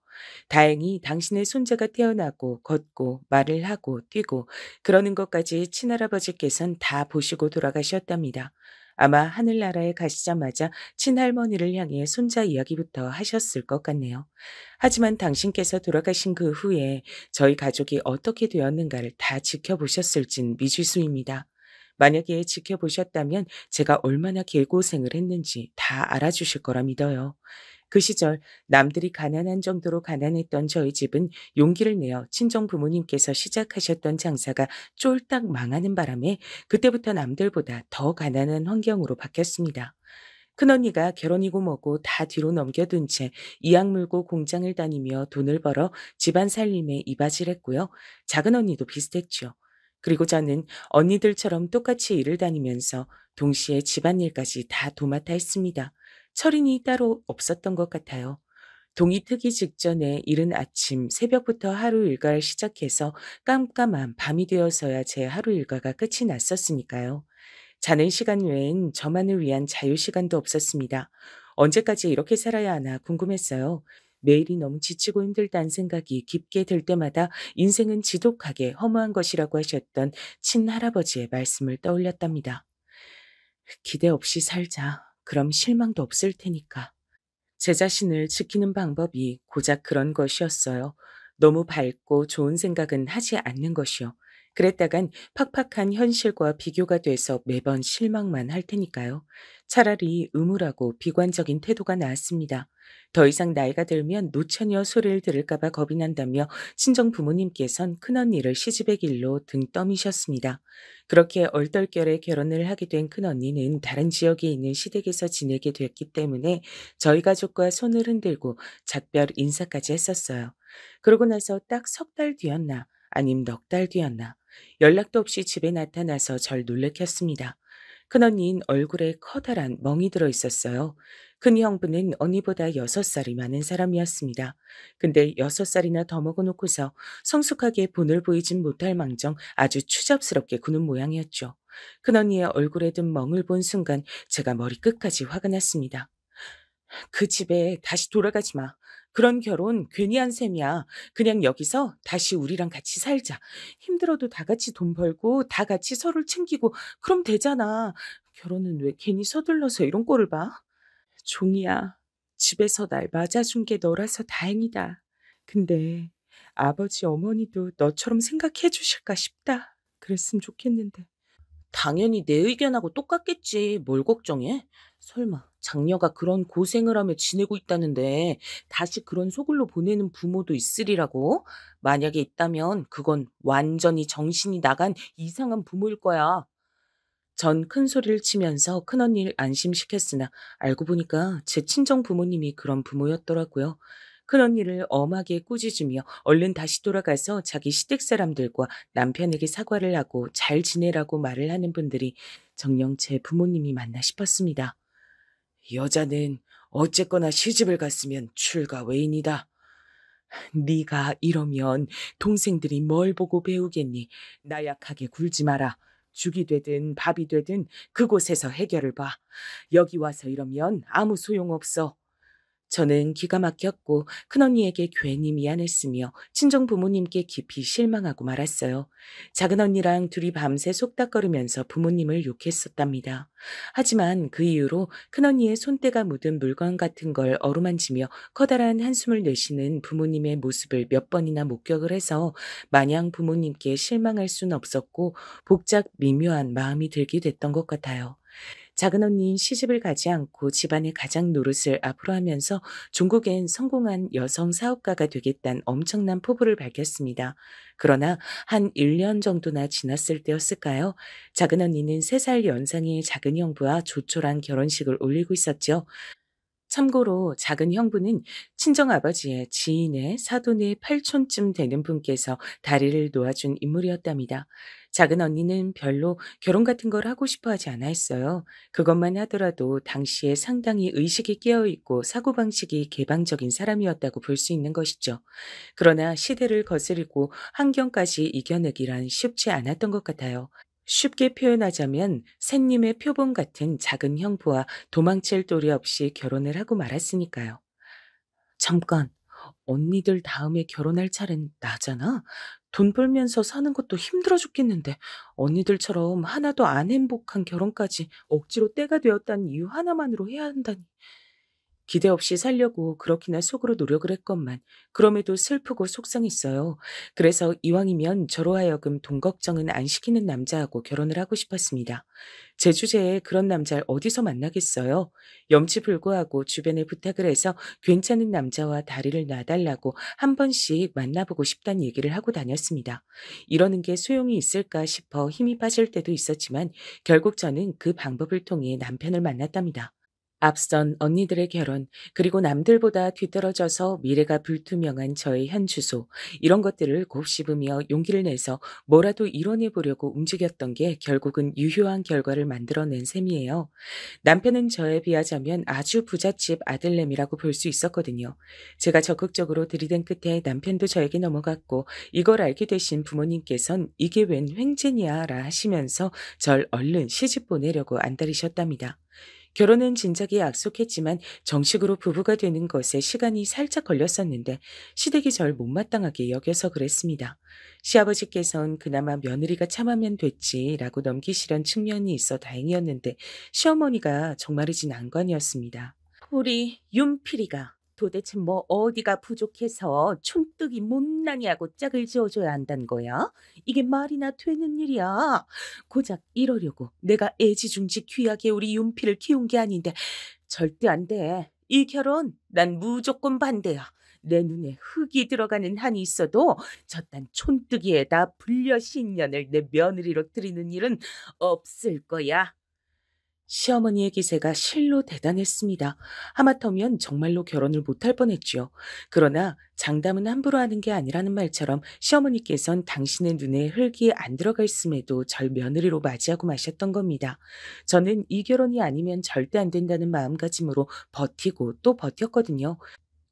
다행히 당신의 손자가 태어나고 걷고 말을 하고 뛰고 그러는 것까지 친할아버지께선 다 보시고 돌아가셨답니다. 아마 하늘나라에 가시자마자 친할머니를 향해 손자 이야기부터 하셨을 것 같네요. 하지만 당신께서 돌아가신 그 후에 저희 가족이 어떻게 되었는가를 다 지켜보셨을진 미지수입니다. 만약에 지켜보셨다면 제가 얼마나 개고생을 했는지 다 알아주실 거라 믿어요. 그 시절 남들이 가난한 정도로 가난했던 저희 집은 용기를 내어 친정 부모님께서 시작하셨던 장사가 쫄딱 망하는 바람에 그때부터 남들보다 더 가난한 환경으로 바뀌었습니다. 큰언니가 결혼이고 뭐고 다 뒤로 넘겨둔 채 이악 물고 공장을 다니며 돈을 벌어 집안 살림에 이바지했고요. 작은언니도 비슷했죠. 그리고 저는 언니들처럼 똑같이 일을 다니면서 동시에 집안일까지 다 도맡아 했습니다. 철인이 따로 없었던 것 같아요. 동이 트기 직전에 이른 아침 새벽부터 하루 일과를 시작해서 깜깜한 밤이 되어서야 제 하루 일과가 끝이 났었으니까요. 자는 시간 외엔 저만을 위한 자유 시간도 없었습니다. 언제까지 이렇게 살아야 하나 궁금했어요. 매일이 너무 지치고 힘들다는 생각이 깊게 들 때마다 인생은 지독하게 허무한 것이라고 하셨던 친할아버지의 말씀을 떠올렸답니다. 기대 없이 살자. 그럼 실망도 없을 테니까. 제 자신을 지키는 방법이 고작 그런 것이었어요. 너무 밝고 좋은 생각은 하지 않는 것이요. 그랬다간 팍팍한 현실과 비교가 돼서 매번 실망만 할 테니까요. 차라리 음울하고 비관적인 태도가 나았습니다. 더 이상 나이가 들면 노처녀 소리를 들을까봐 겁이 난다며 친정 부모님께선 큰언니를 시집의 길로 등 떠미셨습니다. 그렇게 얼떨결에 결혼을 하게 된 큰언니는 다른 지역에 있는 시댁에서 지내게 됐기 때문에 저희 가족과 손을 흔들고 작별 인사까지 했었어요. 그러고 나서 딱 석 달 뒤였나 아님 넉 달 뒤였나 연락도 없이 집에 나타나서 절 놀래켰습니다. 큰언니는 얼굴에 커다란 멍이 들어 있었어요. 큰 형부는 언니보다 6살이 많은 사람이었습니다. 근데 6살이나 더 먹어놓고서 성숙하게 본을 보이진 못할 망정 아주 추잡스럽게 구는 모양이었죠. 큰언니의 얼굴에 든 멍을 본 순간 제가 머리끝까지 화가 났습니다. 그 집에 다시 돌아가지 마. 그런 결혼 괜히 한 셈이야. 그냥 여기서 다시 우리랑 같이 살자. 힘들어도 다 같이 돈 벌고 다 같이 서로를 챙기고 그럼 되잖아. 결혼은 왜 괜히 서둘러서 이런 꼴을 봐? 종이야. 집에서 날 맞아준 게 너라서 다행이다. 근데 아버지 어머니도 너처럼 생각해 주실까 싶다. 그랬으면 좋겠는데. 당연히 내 의견하고 똑같겠지. 뭘 걱정해? 설마 장녀가 그런 고생을 하며 지내고 있다는데 다시 그런 소굴로 보내는 부모도 있으리라고? 만약에 있다면 그건 완전히 정신이 나간 이상한 부모일 거야. 전 큰 소리를 치면서 큰언니를 안심시켰으나 알고 보니까 제 친정 부모님이 그런 부모였더라고요. 큰언니를 엄하게 꾸짖으며 얼른 다시 돌아가서 자기 시댁 사람들과 남편에게 사과를 하고 잘 지내라고 말을 하는 분들이 정녕 제 부모님이 맞나 싶었습니다. 여자는 어쨌거나 시집을 갔으면 출가 외인이다. 네가 이러면 동생들이 뭘 보고 배우겠니? 나약하게 굴지 마라. 죽이 되든 밥이 되든 그곳에서 해결을 봐. 여기 와서 이러면 아무 소용없어. 저는 기가 막혔고 큰언니에게 괜히 미안했으며 친정 부모님께 깊이 실망하고 말았어요. 작은 언니랑 둘이 밤새 속닥거리면서 부모님을 욕했었답니다. 하지만 그 이후로 큰언니의 손때가 묻은 물건 같은 걸 어루만지며 커다란 한숨을 내쉬는 부모님의 모습을 몇 번이나 목격을 해서 마냥 부모님께 실망할 순 없었고 복잡 미묘한 마음이 들게 됐던 것 같아요. 작은 언니인 시집을 가지 않고 집안의 가장 노릇을 앞으로 하면서 종국엔 성공한 여성 사업가가 되겠다는 엄청난 포부를 밝혔습니다. 그러나 한 1년 정도나 지났을 때였을까요? 작은 언니는 3살 연상의 작은 형부와 조촐한 결혼식을 올리고 있었죠. 참고로 작은 형부는 친정아버지의 지인의 사돈의 팔촌쯤 되는 분께서 다리를 놓아준 인물이었답니다. 작은 언니는 별로 결혼 같은 걸 하고 싶어 하지 않아 했어요. 그것만 하더라도 당시에 상당히 의식이 깨어있고 사고방식이 개방적인 사람이었다고 볼 수 있는 것이죠. 그러나 시대를 거스르고 환경까지 이겨내기란 쉽지 않았던 것 같아요. 쉽게 표현하자면 샌님의 표본 같은 작은 형부와 도망칠 도리 없이 결혼을 하고 말았으니까요. 잠깐, 언니들 다음에 결혼할 차례는 나잖아? 돈 벌면서 사는 것도 힘들어 죽겠는데 언니들처럼 하나도 안 행복한 결혼까지 억지로 때가 되었다는 이유 하나만으로 해야 한다니. 기대 없이 살려고 그렇게나 속으로 노력을 했건만 그럼에도 슬프고 속상했어요. 그래서 이왕이면 저로 하여금 돈 걱정은 안 시키는 남자하고 결혼을 하고 싶었습니다. 제 주제에 그런 남자를 어디서 만나겠어요? 염치불고하고 주변에 부탁을 해서 괜찮은 남자와 다리를 놔달라고 한 번씩 만나보고 싶다는 얘기를 하고 다녔습니다. 이러는 게 소용이 있을까 싶어 힘이 빠질 때도 있었지만 결국 저는 그 방법을 통해 남편을 만났답니다. 앞선 언니들의 결혼, 그리고 남들보다 뒤떨어져서 미래가 불투명한 저의 현 주소, 이런 것들을 곱씹으며 용기를 내서 뭐라도 이뤄내 보려고 움직였던 게 결국은 유효한 결과를 만들어낸 셈이에요. 남편은 저에 비하자면 아주 부잣집 아들내미라고 볼 수 있었거든요. 제가 적극적으로 들이댄 끝에 남편도 저에게 넘어갔고 이걸 알게 되신 부모님께선 이게 웬 횡재냐라 하시면서 절 얼른 시집 보내려고 안달이셨답니다. 결혼은 진작에 약속했지만 정식으로 부부가 되는 것에 시간이 살짝 걸렸었는데 시댁이 절 못마땅하게 여겨서 그랬습니다. 시아버지께선 그나마 며느리가 참으면 됐지라고 넘기시던 측면이 있어 다행이었는데 시어머니가 정말이지 난관이었습니다. 우리 윤필이가 도대체 뭐 어디가 부족해서 촌뜨기 못나냐고 짝을 지어줘야 한다는 거야? 이게 말이나 되는 일이야? 고작 이러려고 내가 애지중지 귀하게 우리 윤필을 키운 게 아닌데 절대 안 돼. 이 결혼 난 무조건 반대야. 내 눈에 흙이 들어가는 한이 있어도 저딴 촌뜨기에다 불려신년을 내 며느리로 들이는 일은 없을 거야. 시어머니의 기세가 실로 대단했습니다. 하마터면 정말로 결혼을 못할 뻔했지요. 그러나 장담은 함부로 하는 게 아니라는 말처럼 시어머니께선 당신의 눈에 흙이 안 들어가 있음에도 절 며느리로 맞이하고 마셨던 겁니다. 저는 이 결혼이 아니면 절대 안 된다는 마음가짐으로 버티고 또 버텼거든요.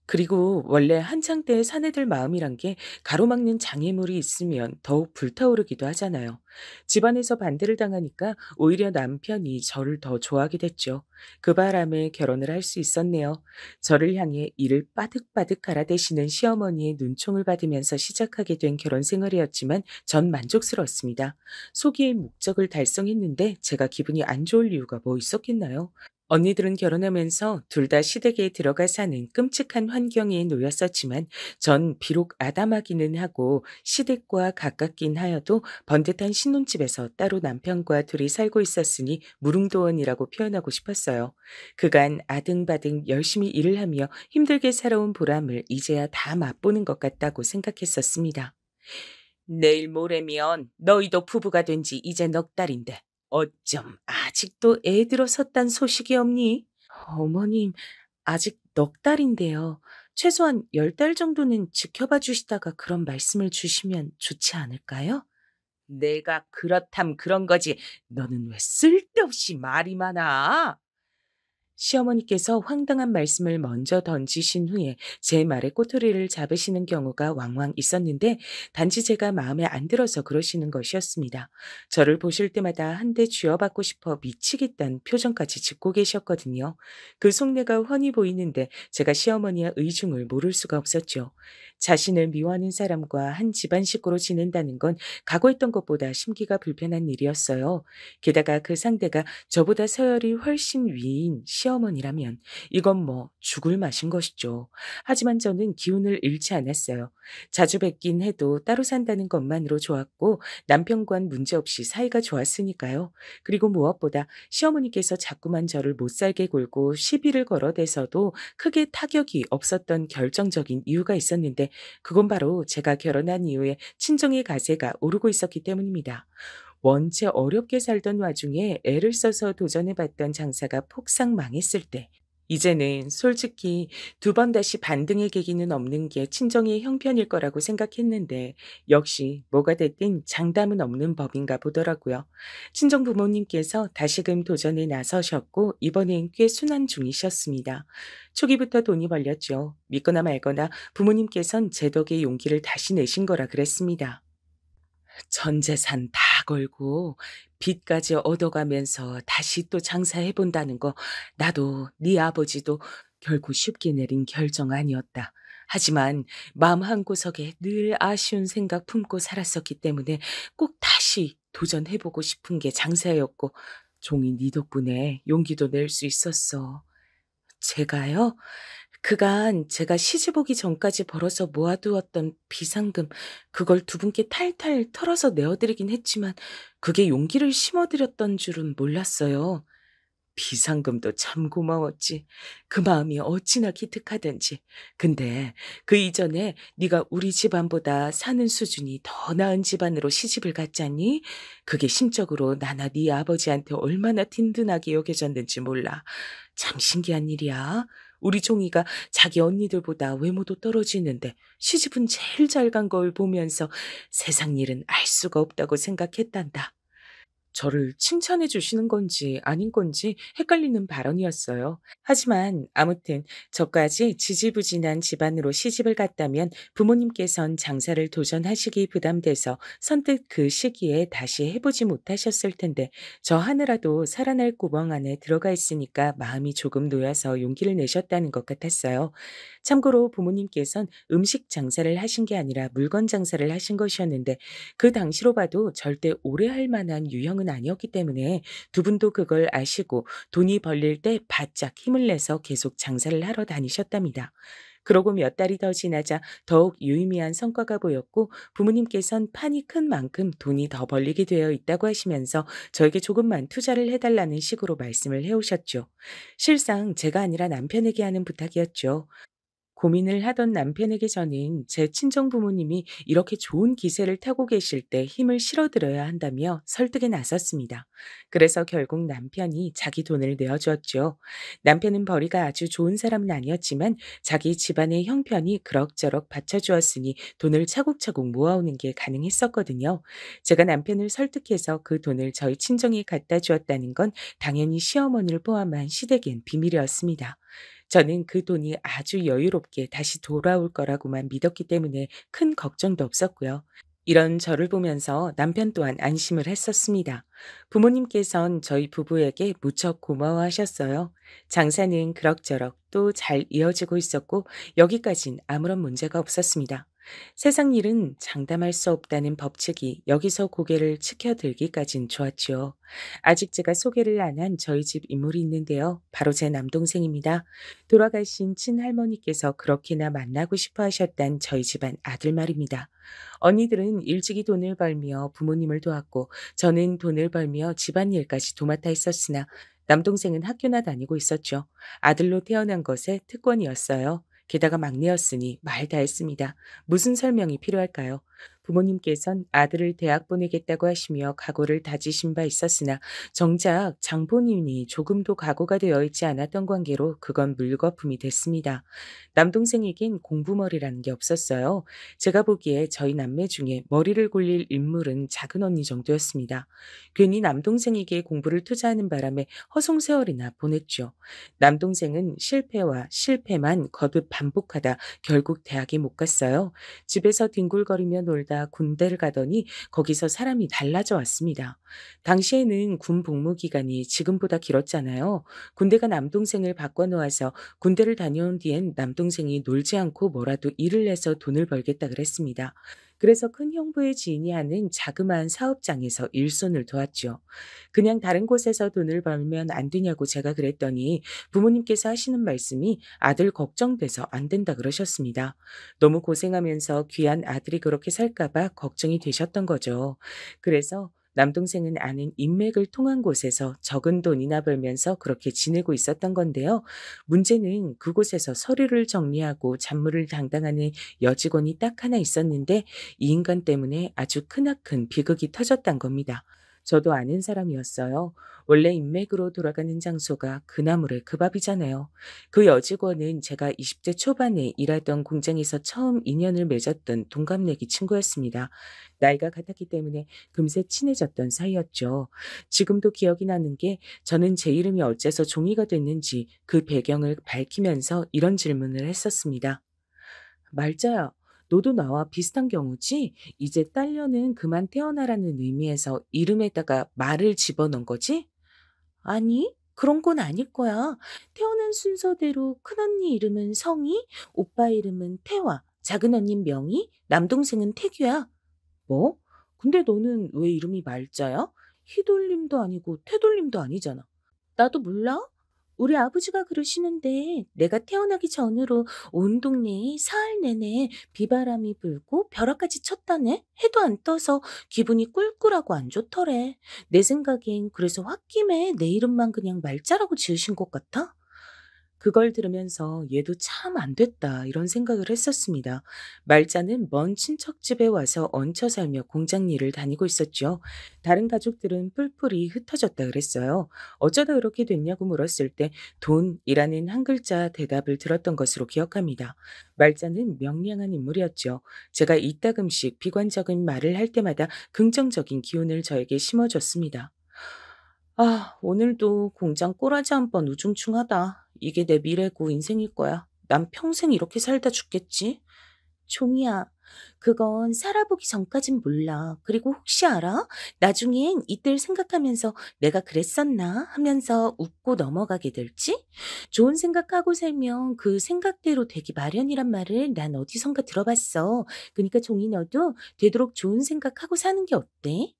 그리고 원래 한창 때 사내들 마음이란 게 가로막는 장애물이 있으면 더욱 불타오르기도 하잖아요. 집안에서 반대를 당하니까 오히려 남편이 저를 더 좋아하게 됐죠. 그 바람에 결혼을 할 수 있었네요. 저를 향해 이를 빠득빠득 갈아대시는 시어머니의 눈총을 받으면서 시작하게 된 결혼 생활이었지만 전 만족스러웠습니다. 소기의 목적을 달성했는데 제가 기분이 안 좋을 이유가 뭐 있었겠나요? 언니들은 결혼하면서 둘 다 시댁에 들어가 사는 끔찍한 환경에 놓였었지만 전 비록 아담하기는 하고 시댁과 가깝긴 하여도 번듯한 신혼집에서 따로 남편과 둘이 살고 있었으니 무릉도원이라고 표현하고 싶었어요. 그간 아등바등 열심히 일을 하며 힘들게 살아온 보람을 이제야 다 맛보는 것 같다고 생각했었습니다. 내일 모레면 너희도 부부가 된지 이제 넉 달인데 어쩜 아직도 애 들어섰단 소식이 없니? 어머님, 아직 넉 달인데요. 최소한 10달 정도는 지켜봐 주시다가 그런 말씀을 주시면 좋지 않을까요? 내가 그렇담 그런 거지. 너는 왜 쓸데없이 말이 많아? 시어머니께서 황당한 말씀을 먼저 던지신 후에 제 말에 꼬투리를 잡으시는 경우가 왕왕 있었는데 단지 제가 마음에 안 들어서 그러시는 것이었습니다. 저를 보실 때마다 한 대 쥐어받고 싶어 미치겠다는 표정까지 짓고 계셨거든요. 그 속내가 훤히 보이는데 제가 시어머니의 의중을 모를 수가 없었죠. 자신을 미워하는 사람과 한 집안 식구로 지낸다는 건 각오했던 것보다 심기가 불편한 일이었어요. 게다가 그 상대가 저보다 서열이 훨씬 위인 시어머니라면 이건 뭐 죽을 맛인 것이죠. 하지만 저는 기운을 잃지 않았어요. 자주 뵙긴 해도 따로 산다는 것만으로 좋았고 남편과는 문제없이 사이가 좋았으니까요. 그리고 무엇보다 시어머니께서 자꾸만 저를 못살게 굴고 시비를 걸어대서도 크게 타격이 없었던 결정적인 이유가 있었는데 그건 바로 제가 결혼한 이후에 친정의 가세가 오르고 있었기 때문입니다. 원체 어렵게 살던 와중에 애를 써서 도전해봤던 장사가 폭삭 망했을 때, 이제는 솔직히 두 번 다시 반등의 계기는 없는 게 친정의 형편일 거라고 생각했는데, 역시 뭐가 됐든 장담은 없는 법인가 보더라고요. 친정 부모님께서 다시금 도전에 나서셨고, 이번엔 꽤 순환 중이셨습니다. 초기부터 돈이 벌렸죠. 믿거나 말거나 부모님께선 제 덕에 용기를 다시 내신 거라 그랬습니다. 전 재산 다 걸고 빚까지 얻어가면서 다시 또 장사해 본다는 거 나도 네 아버지도 결코 쉽게 내린 결정 아니었다. 하지만 마음 한구석에 늘 아쉬운 생각 품고 살았었기 때문에 꼭 다시 도전해 보고 싶은 게 장사였고 종이 네 덕분에 용기도 낼 수 있었어. 제가요? 그간 제가 시집 오기 전까지 벌어서 모아두었던 비상금, 그걸 두 분께 탈탈 털어서 내어드리긴 했지만, 그게 용기를 심어드렸던 줄은 몰랐어요. 비상금도 참 고마웠지. 그 마음이 어찌나 기특하던지. 근데 그 이전에 네가 우리 집안보다 사는 수준이 더 나은 집안으로 시집을 갔잖니? 그게 심적으로 나나 네 아버지한테 얼마나 든든하게 여겨졌는지 몰라. 참 신기한 일이야. 우리 종이가 자기 언니들보다 외모도 떨어지는데 시집은 제일 잘 간 걸 보면서 세상 일은 알 수가 없다고 생각했단다. 저를 칭찬해 주시는 건지 아닌 건지 헷갈리는 발언이었어요. 하지만 아무튼 저까지 지지부진한 집안으로 시집을 갔다면 부모님께선 장사를 도전하시기 부담돼서 선뜻 그 시기에 다시 해보지 못하셨을 텐데 저 하느라도 살아날 구멍 안에 들어가 있으니까 마음이 조금 놓여서 용기를 내셨다는 것 같았어요. 참고로 부모님께선 음식 장사를 하신 게 아니라 물건 장사를 하신 것이었는데 그 당시로 봐도 절대 오래 할 만한 유형은 아니었기 때문에 두 분도 그걸 아시고 돈이 벌릴 때 바짝 힘을 내서 계속 장사를 하러 다니셨답니다. 그러고 몇 달이 더 지나자 더욱 유의미한 성과가 보였고 부모님께선 판이 큰 만큼 돈이 더 벌리게 되어 있다고 하시면서 저에게 조금만 투자를 해달라는 식으로 말씀을 해오셨죠. 실상 제가 아니라 남편에게 하는 부탁이었죠. 고민을 하던 남편에게 저는 제 친정 부모님이 이렇게 좋은 기세를 타고 계실 때 힘을 실어드려야 한다며 설득에 나섰습니다. 그래서 결국 남편이 자기 돈을 내어주었죠. 남편은 벌이가 아주 좋은 사람은 아니었지만 자기 집안의 형편이 그럭저럭 받쳐주었으니 돈을 차곡차곡 모아오는 게 가능했었거든요. 제가 남편을 설득해서 그 돈을 저희 친정에 갖다 주었다는 건 당연히 시어머니를 포함한 시댁엔 비밀이었습니다. 저는 그 돈이 아주 여유롭게 다시 돌아올 거라고만 믿었기 때문에 큰 걱정도 없었고요. 이런 저를 보면서 남편 또한 안심을 했었습니다. 부모님께선 저희 부부에게 무척 고마워하셨어요. 장사는 그럭저럭 또 잘 이어지고 있었고 여기까진 아무런 문제가 없었습니다. 세상 일은 장담할 수 없다는 법칙이 여기서 고개를 치켜들기까진 좋았지요. 아직 제가 소개를 안 한 저희 집 인물이 있는데요. 바로 제 남동생입니다. 돌아가신 친할머니께서 그렇게나 만나고 싶어 하셨단 저희 집안 아들 말입니다. 언니들은 일찍이 돈을 벌며 부모님을 도왔고 저는 돈을 벌며 집안일까지 도맡아 있었으나 남동생은 학교나 다니고 있었죠. 아들로 태어난 것에 특권이었어요. 게다가 막내였으니 말 다 했습니다. 무슨 설명이 필요할까요? 부모님께선 아들을 대학 보내겠다고 하시며 각오를 다지신 바 있었으나 정작 장본인이 조금도 각오가 되어 있지 않았던 관계로 그건 물거품이 됐습니다. 남동생에겐 공부머리라는 게 없었어요. 제가 보기에 저희 남매 중에 머리를 굴릴 인물은 작은 언니 정도였습니다. 괜히 남동생에게 공부를 투자하는 바람에 허송세월이나 보냈죠. 남동생은 실패와 실패만 거듭 반복하다 결국 대학에 못 갔어요. 집에서 뒹굴거리며 놀다 군대를 가더니 거기서 사람이 달라져 왔습니다. 당시에는 군 복무 기간이 지금보다 길었잖아요. 군대가 남동생을 바꿔놓아서 군대를 다녀온 뒤엔 남동생이 놀지 않고 뭐라도 일을 내서 돈을 벌겠다 그랬습니다. 그래서 큰 형부의 지인이 하는 자그마한 사업장에서 일손을 도왔죠. 그냥 다른 곳에서 돈을 벌면 안 되냐고 제가 그랬더니 부모님께서 하시는 말씀이 아들 걱정돼서 안 된다 그러셨습니다. 너무 고생하면서 귀한 아들이 그렇게 살까봐 걱정이 되셨던 거죠. 그래서 남동생은 아는 인맥을 통한 곳에서 적은 돈이나 벌면서 그렇게 지내고 있었던 건데요. 문제는 그곳에서 서류를 정리하고 잡무를 담당하는 여직원이 딱 하나 있었는데 이 인간 때문에 아주 크나큰 비극이 터졌단 겁니다. 저도 아는 사람이었어요. 원래 인맥으로 돌아가는 장소가 그 나물의 그 밥이잖아요. 그 여직원은 제가 20대 초반에 일하던 공장에서 처음 인연을 맺었던 동갑내기 친구였습니다. 나이가 같았기 때문에 금세 친해졌던 사이였죠. 지금도 기억이 나는 게 저는 제 이름이 어째서 종이가 됐는지 그 배경을 밝히면서 이런 질문을 했었습니다. 말자야, 너도 나와 비슷한 경우지? 이제 딸려는 그만 태어나라는 의미에서 이름에다가 말을 집어넣은 거지? 아니, 그런 건 아닐 거야. 태어난 순서대로 큰언니 이름은 성희, 오빠 이름은 태화, 작은언니 명희, 남동생은 태규야. 뭐? 근데 너는 왜 이름이 말자야? 희돌림도 아니고 태돌림도 아니잖아. 나도 몰라. 우리 아버지가 그러시는데 내가 태어나기 전으로 온 동네에 사흘 내내 비바람이 불고 벼락까지 쳤다네. 해도 안 떠서 기분이 꿀꿀하고 안 좋더래. 내 생각엔 그래서 홧김에 내 이름만 그냥 말자라고 지으신 것 같아. 그걸 들으면서 '얘도 참 안 됐다.' 이런 생각을 했었습니다. 말자는 먼 친척 집에 와서 얹혀 살며 공장 일을 다니고 있었죠. 다른 가족들은 뿔뿔이 흩어졌다 그랬어요. 어쩌다 그렇게 됐냐고 물었을 때 돈이라는 한 글자 대답을 들었던 것으로 기억합니다. 말자는 명량한 인물이었죠. 제가 이따금씩 비관적인 말을 할 때마다 긍정적인 기운을 저에게 심어줬습니다. 아, 오늘도 공장 꼬라지 한 번 우중충하다. 이게 내 미래고 인생일 거야. 난 평생 이렇게 살다 죽겠지? 종이야, 그건 살아보기 전까진 몰라. 그리고 혹시 알아? 나중엔 이때를 생각하면서 내가 그랬었나 하면서 웃고 넘어가게 될지? 좋은 생각하고 살면 그 생각대로 되기 마련이란 말을 난 어디선가 들어봤어. 그러니까 종이 너도 되도록 좋은 생각하고 사는 게 어때?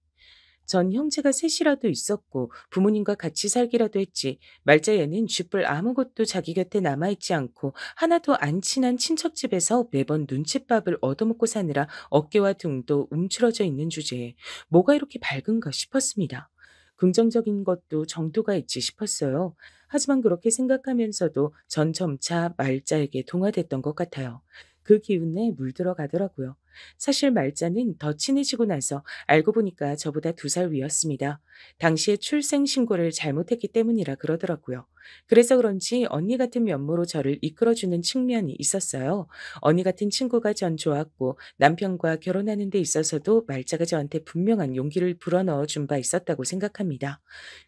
전 형제가 셋이라도 있었고 부모님과 같이 살기라도 했지. 말자 얘는 쥐뿔 아무것도 자기 곁에 남아있지 않고 하나도 안 친한 친척집에서 매번 눈칫밥을 얻어먹고 사느라 어깨와 등도 움츠러져 있는 주제에 뭐가 이렇게 밝은가 싶었습니다. 긍정적인 것도 정도가 있지 싶었어요. 하지만 그렇게 생각하면서도 전 점차 말자에게 동화됐던 것 같아요. 그 기운에 물들어 가더라고요. 사실 말자는 더 친해지고 나서 알고 보니까 저보다 2살 위였습니다. 당시에 출생 신고를 잘못했기 때문이라 그러더라고요. 그래서 그런지 언니 같은 면모로 저를 이끌어주는 측면이 있었어요. 언니 같은 친구가 전 좋았고 남편과 결혼하는 데 있어서도 말자가 저한테 분명한 용기를 불어넣어 준 바 있었다고 생각합니다.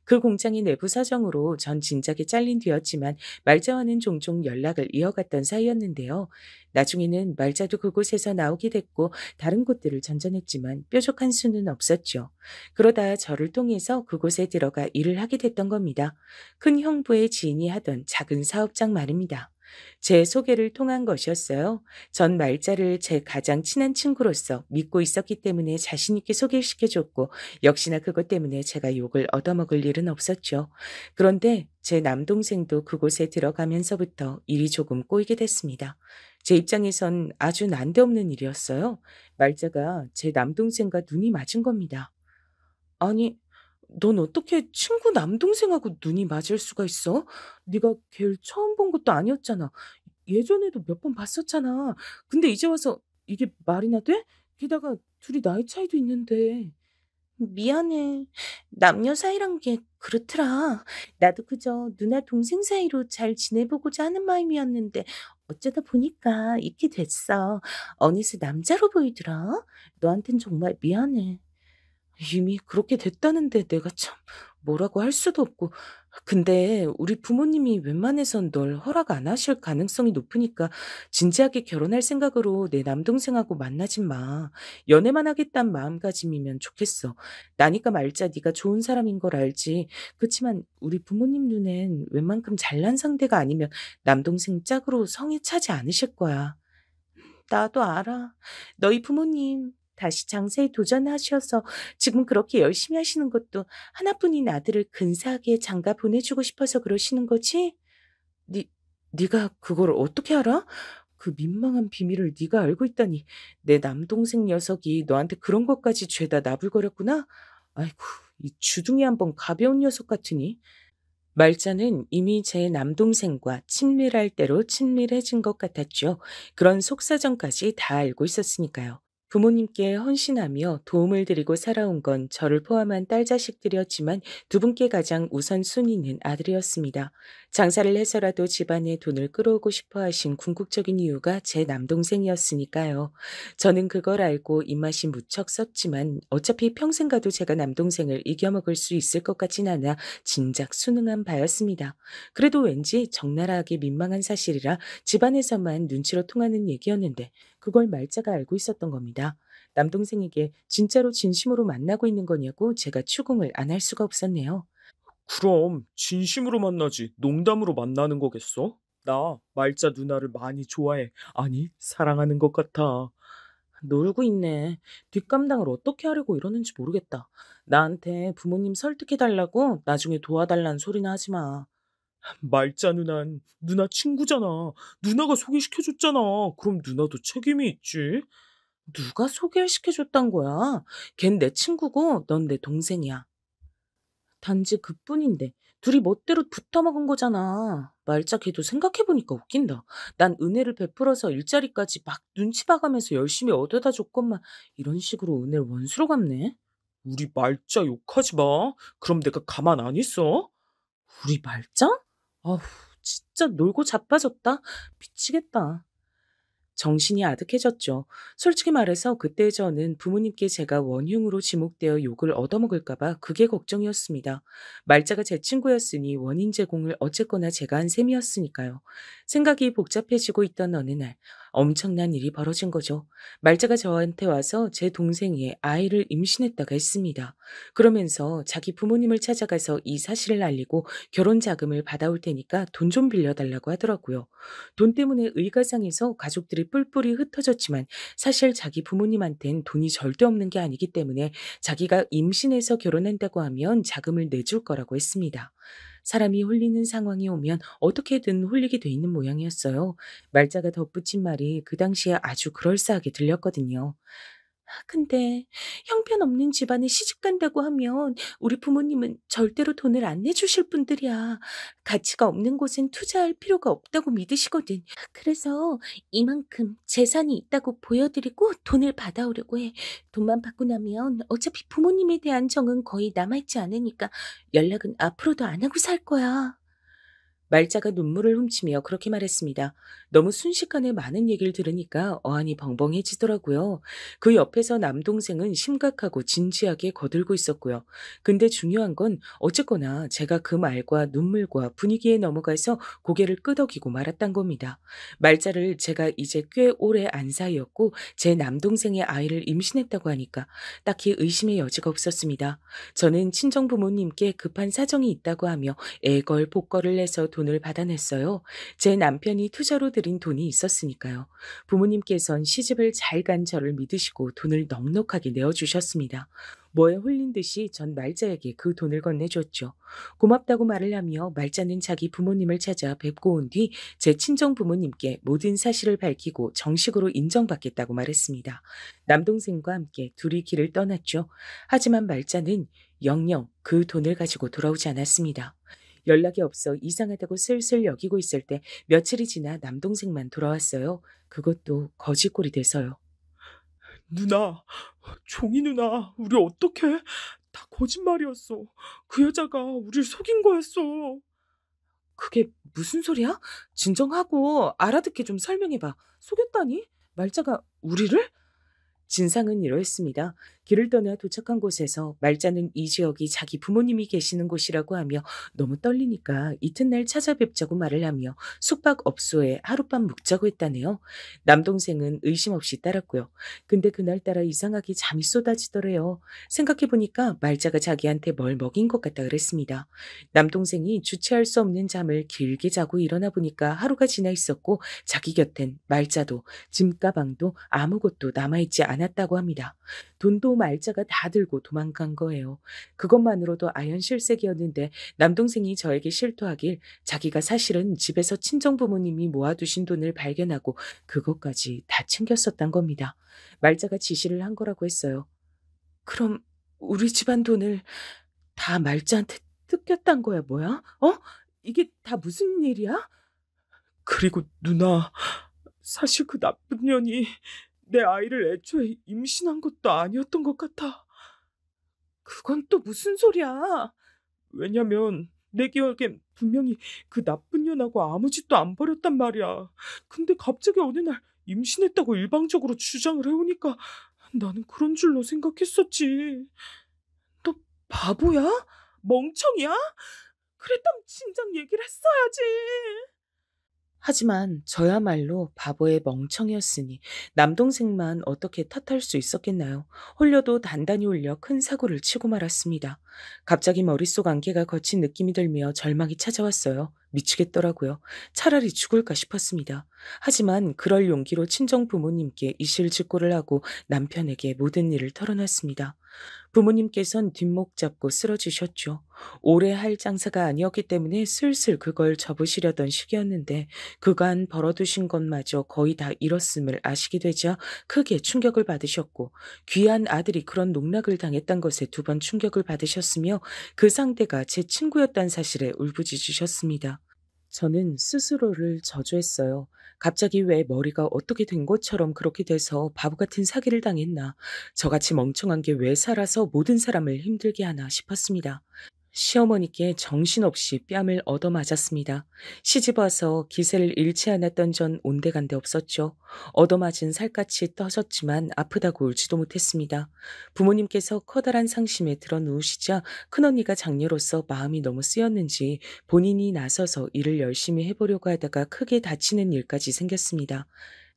그 공장의 내부 사정으로 전 진작에 잘린 뒤였지만 말자와는 종종 연락을 이어갔던 사이였는데요. 나중에는 말자도 그곳에서 나오게 됐고 다른 곳들을 전전했지만 뾰족한 수는 없었죠. 그러다 저를 통해서 그곳에 들어가 일을 하게 됐던 겁니다. 큰 형부의 지인이 하던 작은 사업장 말입니다. 제 소개를 통한 것이었어요. 전 말자를 제 가장 친한 친구로서 믿고 있었기 때문에 자신 있게 소개시켜줬고 역시나 그것 때문에 제가 욕을 얻어먹을 일은 없었죠. 그런데 제 남동생도 그곳에 들어가면서부터 일이 조금 꼬이게 됐습니다. 제 입장에선 아주 난데없는 일이었어요. 말자가 제 남동생과 눈이 맞은 겁니다. 아니, 넌 어떻게 친구 남동생하고 눈이 맞을 수가 있어? 네가 걔를 처음 본 것도 아니었잖아. 예전에도 몇 번 봤었잖아. 근데 이제 와서 이게 말이나 돼? 게다가 둘이 나이 차이도 있는데. 미안해. 남녀 사이란 게 그렇더라. 나도 그저 누나 동생 사이로 잘 지내보고자 하는 마음이었는데 어쩌다 보니까 이렇게 됐어. 어느새 남자로 보이더라. 너한텐 정말 미안해. 이미 그렇게 됐다는데 내가 참 뭐라고 할 수도 없고. 근데 우리 부모님이 웬만해선 널 허락 안 하실 가능성이 높으니까 진지하게 결혼할 생각으로 내 남동생하고 만나지 마. 연애만 하겠다는 마음가짐이면 좋겠어. 나니까 말자 네가 좋은 사람인 걸 알지. 그치만 우리 부모님 눈엔 웬만큼 잘난 상대가 아니면 남동생 짝으로 성에 차지 않으실 거야. 나도 알아. 너희 부모님 다시 장사에 도전하셔서 지금 그렇게 열심히 하시는 것도 하나뿐인 아들을 근사하게 장가 보내주고 싶어서 그러시는 거지? 니, 네가 그걸 어떻게 알아? 그 민망한 비밀을 네가 알고 있다니. 내 남동생 녀석이 너한테 그런 것까지 죄다 나불거렸구나? 아이고, 이 주둥이 한번 가벼운 녀석 같으니. 말자는 이미 제 남동생과 친밀할 대로 친밀해진 것 같았죠. 그런 속사정까지 다 알고 있었으니까요. 부모님께 헌신하며 도움을 드리고 살아온 건 저를 포함한 딸 자식들이었지만 두 분께 가장 우선순위는 아들이었습니다. 장사를 해서라도 집안에 돈을 끌어오고 싶어 하신 궁극적인 이유가 제 남동생이었으니까요. 저는 그걸 알고 입맛이 무척 썼지만 어차피 평생 가도 제가 남동생을 이겨먹을 수 있을 것 같진 않아 진작 순응한 바였습니다. 그래도 왠지 적나라하게 민망한 사실이라 집안에서만 눈치로 통하는 얘기였는데 그걸 말자가 알고 있었던 겁니다. 남동생에게 진짜로 진심으로 만나고 있는 거냐고 제가 추궁을 안 할 수가 없었네요. 그럼 진심으로 만나지 농담으로 만나는 거겠어? 나 말자 누나를 많이 좋아해. 아니, 사랑하는 것 같아. 놀고 있네. 뒷감당을 어떻게 하려고 이러는지 모르겠다. 나한테 부모님 설득해달라고 나중에 도와달라는 소리나 하지 마. 말자 누난 누나 친구잖아. 누나가 소개시켜줬잖아. 그럼 누나도 책임이 있지. 누가 소개를 시켜줬단 거야? 걘 내 친구고 넌 내 동생이야. 단지 그뿐인데 둘이 멋대로 붙어먹은 거잖아. 말자 걔도 생각해보니까 웃긴다. 난 은혜를 베풀어서 일자리까지 막 눈치 봐가면서 열심히 얻어다 줬건만 이런 식으로 은혜를 원수로 갚네. 우리 말자 욕하지 마. 그럼 내가 가만 안 있어? 우리 말자? 아우, 진짜 놀고 자빠졌다. 미치겠다. 정신이 아득해졌죠. 솔직히 말해서 그때 저는 부모님께 제가 원흉으로 지목되어 욕을 얻어먹을까봐 그게 걱정이었습니다. 말자가 제 친구였으니 원인 제공을 어쨌거나 제가 한 셈이었으니까요. 생각이 복잡해지고 있던 어느 날 엄청난 일이 벌어진 거죠. 말자가 저한테 와서 제 동생이 아이를 임신했다가 했습니다. 그러면서 자기 부모님을 찾아가서 이 사실을 알리고 결혼 자금을 받아올 테니까 돈 좀 빌려달라고 하더라고요. 돈 때문에 의가상에서 가족들이 뿔뿔이 흩어졌지만 사실 자기 부모님한텐 돈이 절대 없는 게 아니기 때문에 자기가 임신해서 결혼한다고 하면 자금을 내줄 거라고 했습니다. 사람이 홀리는 상황이 오면 어떻게든 홀리게 돼 있는 모양이었어요. 말자가 덧붙인 말이 그 당시에 아주 그럴싸하게 들렸거든요. 근데 형편없는 집안에 시집 간다고 하면 우리 부모님은 절대로 돈을 안 내주실 분들이야. 가치가 없는 곳엔 투자할 필요가 없다고 믿으시거든. 그래서 이만큼 재산이 있다고 보여드리고 돈을 받아오려고 해. 돈만 받고 나면 어차피 부모님에 대한 정은 거의 남아있지 않으니까 연락은 앞으로도 안 하고 살 거야. 말자가 눈물을 훔치며 그렇게 말했습니다. 너무 순식간에 많은 얘기를 들으니까 어안이 벙벙해지더라고요. 그 옆에서 남동생은 심각하고 진지하게 거들고 있었고요. 근데 중요한 건 어쨌거나 제가 그 말과 눈물과 분위기에 넘어가서 고개를 끄덕이고 말았단 겁니다. 말자를 제가 이제 꽤 오래 안 사이였고 제 남동생의 아이를 임신했다고 하니까 딱히 의심의 여지가 없었습니다. 저는 친정 부모님께 급한 사정이 있다고 하며 애걸복걸을 내서 돈을 받아냈어요. 제 남편이 투자로 들인 돈이 있었으니까요. 부모님께선 시집을 잘 간 저를 믿으시고 돈을 넉넉하게 내어주셨습니다. 뭐에 홀린 듯이 전 말자에게 그 돈을 건네줬죠. 고맙다고 말을 하며 말자는 자기 부모님을 찾아 뵙고 온 뒤 제 친정 부모님께 모든 사실을 밝히고 정식으로 인정받겠다고 말했습니다. 남동생과 함께 둘이 길을 떠났죠. 하지만 말자는 영영 그 돈을 가지고 돌아오지 않았습니다. 연락이 없어 이상하다고 슬슬 여기고 있을 때 며칠이 지나 남동생만 돌아왔어요. 그것도 거지꼴이 돼서요. 누나, 종이 누나, 우리 어떡해? 다 거짓말이었어. 그 여자가 우릴 속인 거였어. 그게 무슨 소리야? 진정하고 알아듣게 좀 설명해봐. 속였다니? 말자가 우리를? 진상은 이러했습니다. 길을 떠나 도착한 곳에서 말자는 이 지역이 자기 부모님이 계시는 곳이라고 하며 너무 떨리니까 이튿날 찾아뵙자고 말을 하며 숙박업소에 하룻밤 묵자고 했다네요. 남동생은 의심 없이 따랐고요. 근데 그날따라 이상하게 잠이 쏟아지더래요. 생각해보니까 말자가 자기한테 뭘 먹인 것 같다 그랬습니다. 남동생이 주체할 수 없는 잠을 길게 자고 일어나 보니까 하루가 지나 있었고 자기 곁엔 말자도 짐 가방도 아무것도 남아있지 않았다고 합니다. 돈도 말자가 다 들고 도망간 거예요. 그것만으로도 아연실색이었는데 남동생이 저에게 실토하길 자기가 사실은 집에서 친정 부모님이 모아두신 돈을 발견하고 그것까지 다 챙겼었단 겁니다. 말자가 지시를 한 거라고 했어요. 그럼 우리 집안 돈을 다 말자한테 뜯겼단 거야, 뭐야? 이게 다 무슨 일이야? 그리고 누나, 사실 그 나쁜 년이 내 아이를 애초에 임신한 것도 아니었던 것 같아. 그건 또 무슨 소리야? 왜냐면 내 기억엔 분명히 그 나쁜 년하고 아무 짓도 안 벌였단 말이야. 근데 갑자기 어느 날 임신했다고 일방적으로 주장을 해오니까 나는 그런 줄로 생각했었지. 너 바보야? 멍청이야? 그랬다면 진작 얘기를 했어야지. 하지만 저야말로 바보의 멍청이었으니 남동생만 어떻게 탓할 수 있었겠나요? 홀려도 단단히 울려 큰 사고를 치고 말았습니다. 갑자기 머릿속 안개가 거친 느낌이 들며 절망이 찾아왔어요. 미치겠더라고요. 차라리 죽을까 싶었습니다. 하지만 그럴 용기로 친정 부모님께 이실직고를 하고 남편에게 모든 일을 털어놨습니다. 부모님께선 뒷목 잡고 쓰러지셨죠. 오래 할 장사가 아니었기 때문에 슬슬 그걸 접으시려던 시기였는데 그간 벌어두신 것마저 거의 다 잃었음을 아시게 되자 크게 충격을 받으셨고 귀한 아들이 그런 농락을 당했던 것에 두 번 충격을 받으셨으며 그 상대가 제 친구였다는 사실에 울부짖으셨습니다. 저는 스스로를 저주했어요. 갑자기 왜 머리가 어떻게 된 것처럼 그렇게 돼서 바보 같은 사기를 당했나. 저같이 멍청한 게 왜 살아서 모든 사람을 힘들게 하나 싶었습니다. 시어머니께 정신없이 뺨을 얻어맞았습니다. 시집 와서 기세를 잃지 않았던 전 온데간데 없었죠. 얻어맞은 살갗이 떠졌지만 아프다고 울지도 못했습니다. 부모님께서 커다란 상심에 들어 누우시자 큰언니가 장녀로서 마음이 너무 쓰였는지 본인이 나서서 일을 열심히 해보려고 하다가 크게 다치는 일까지 생겼습니다.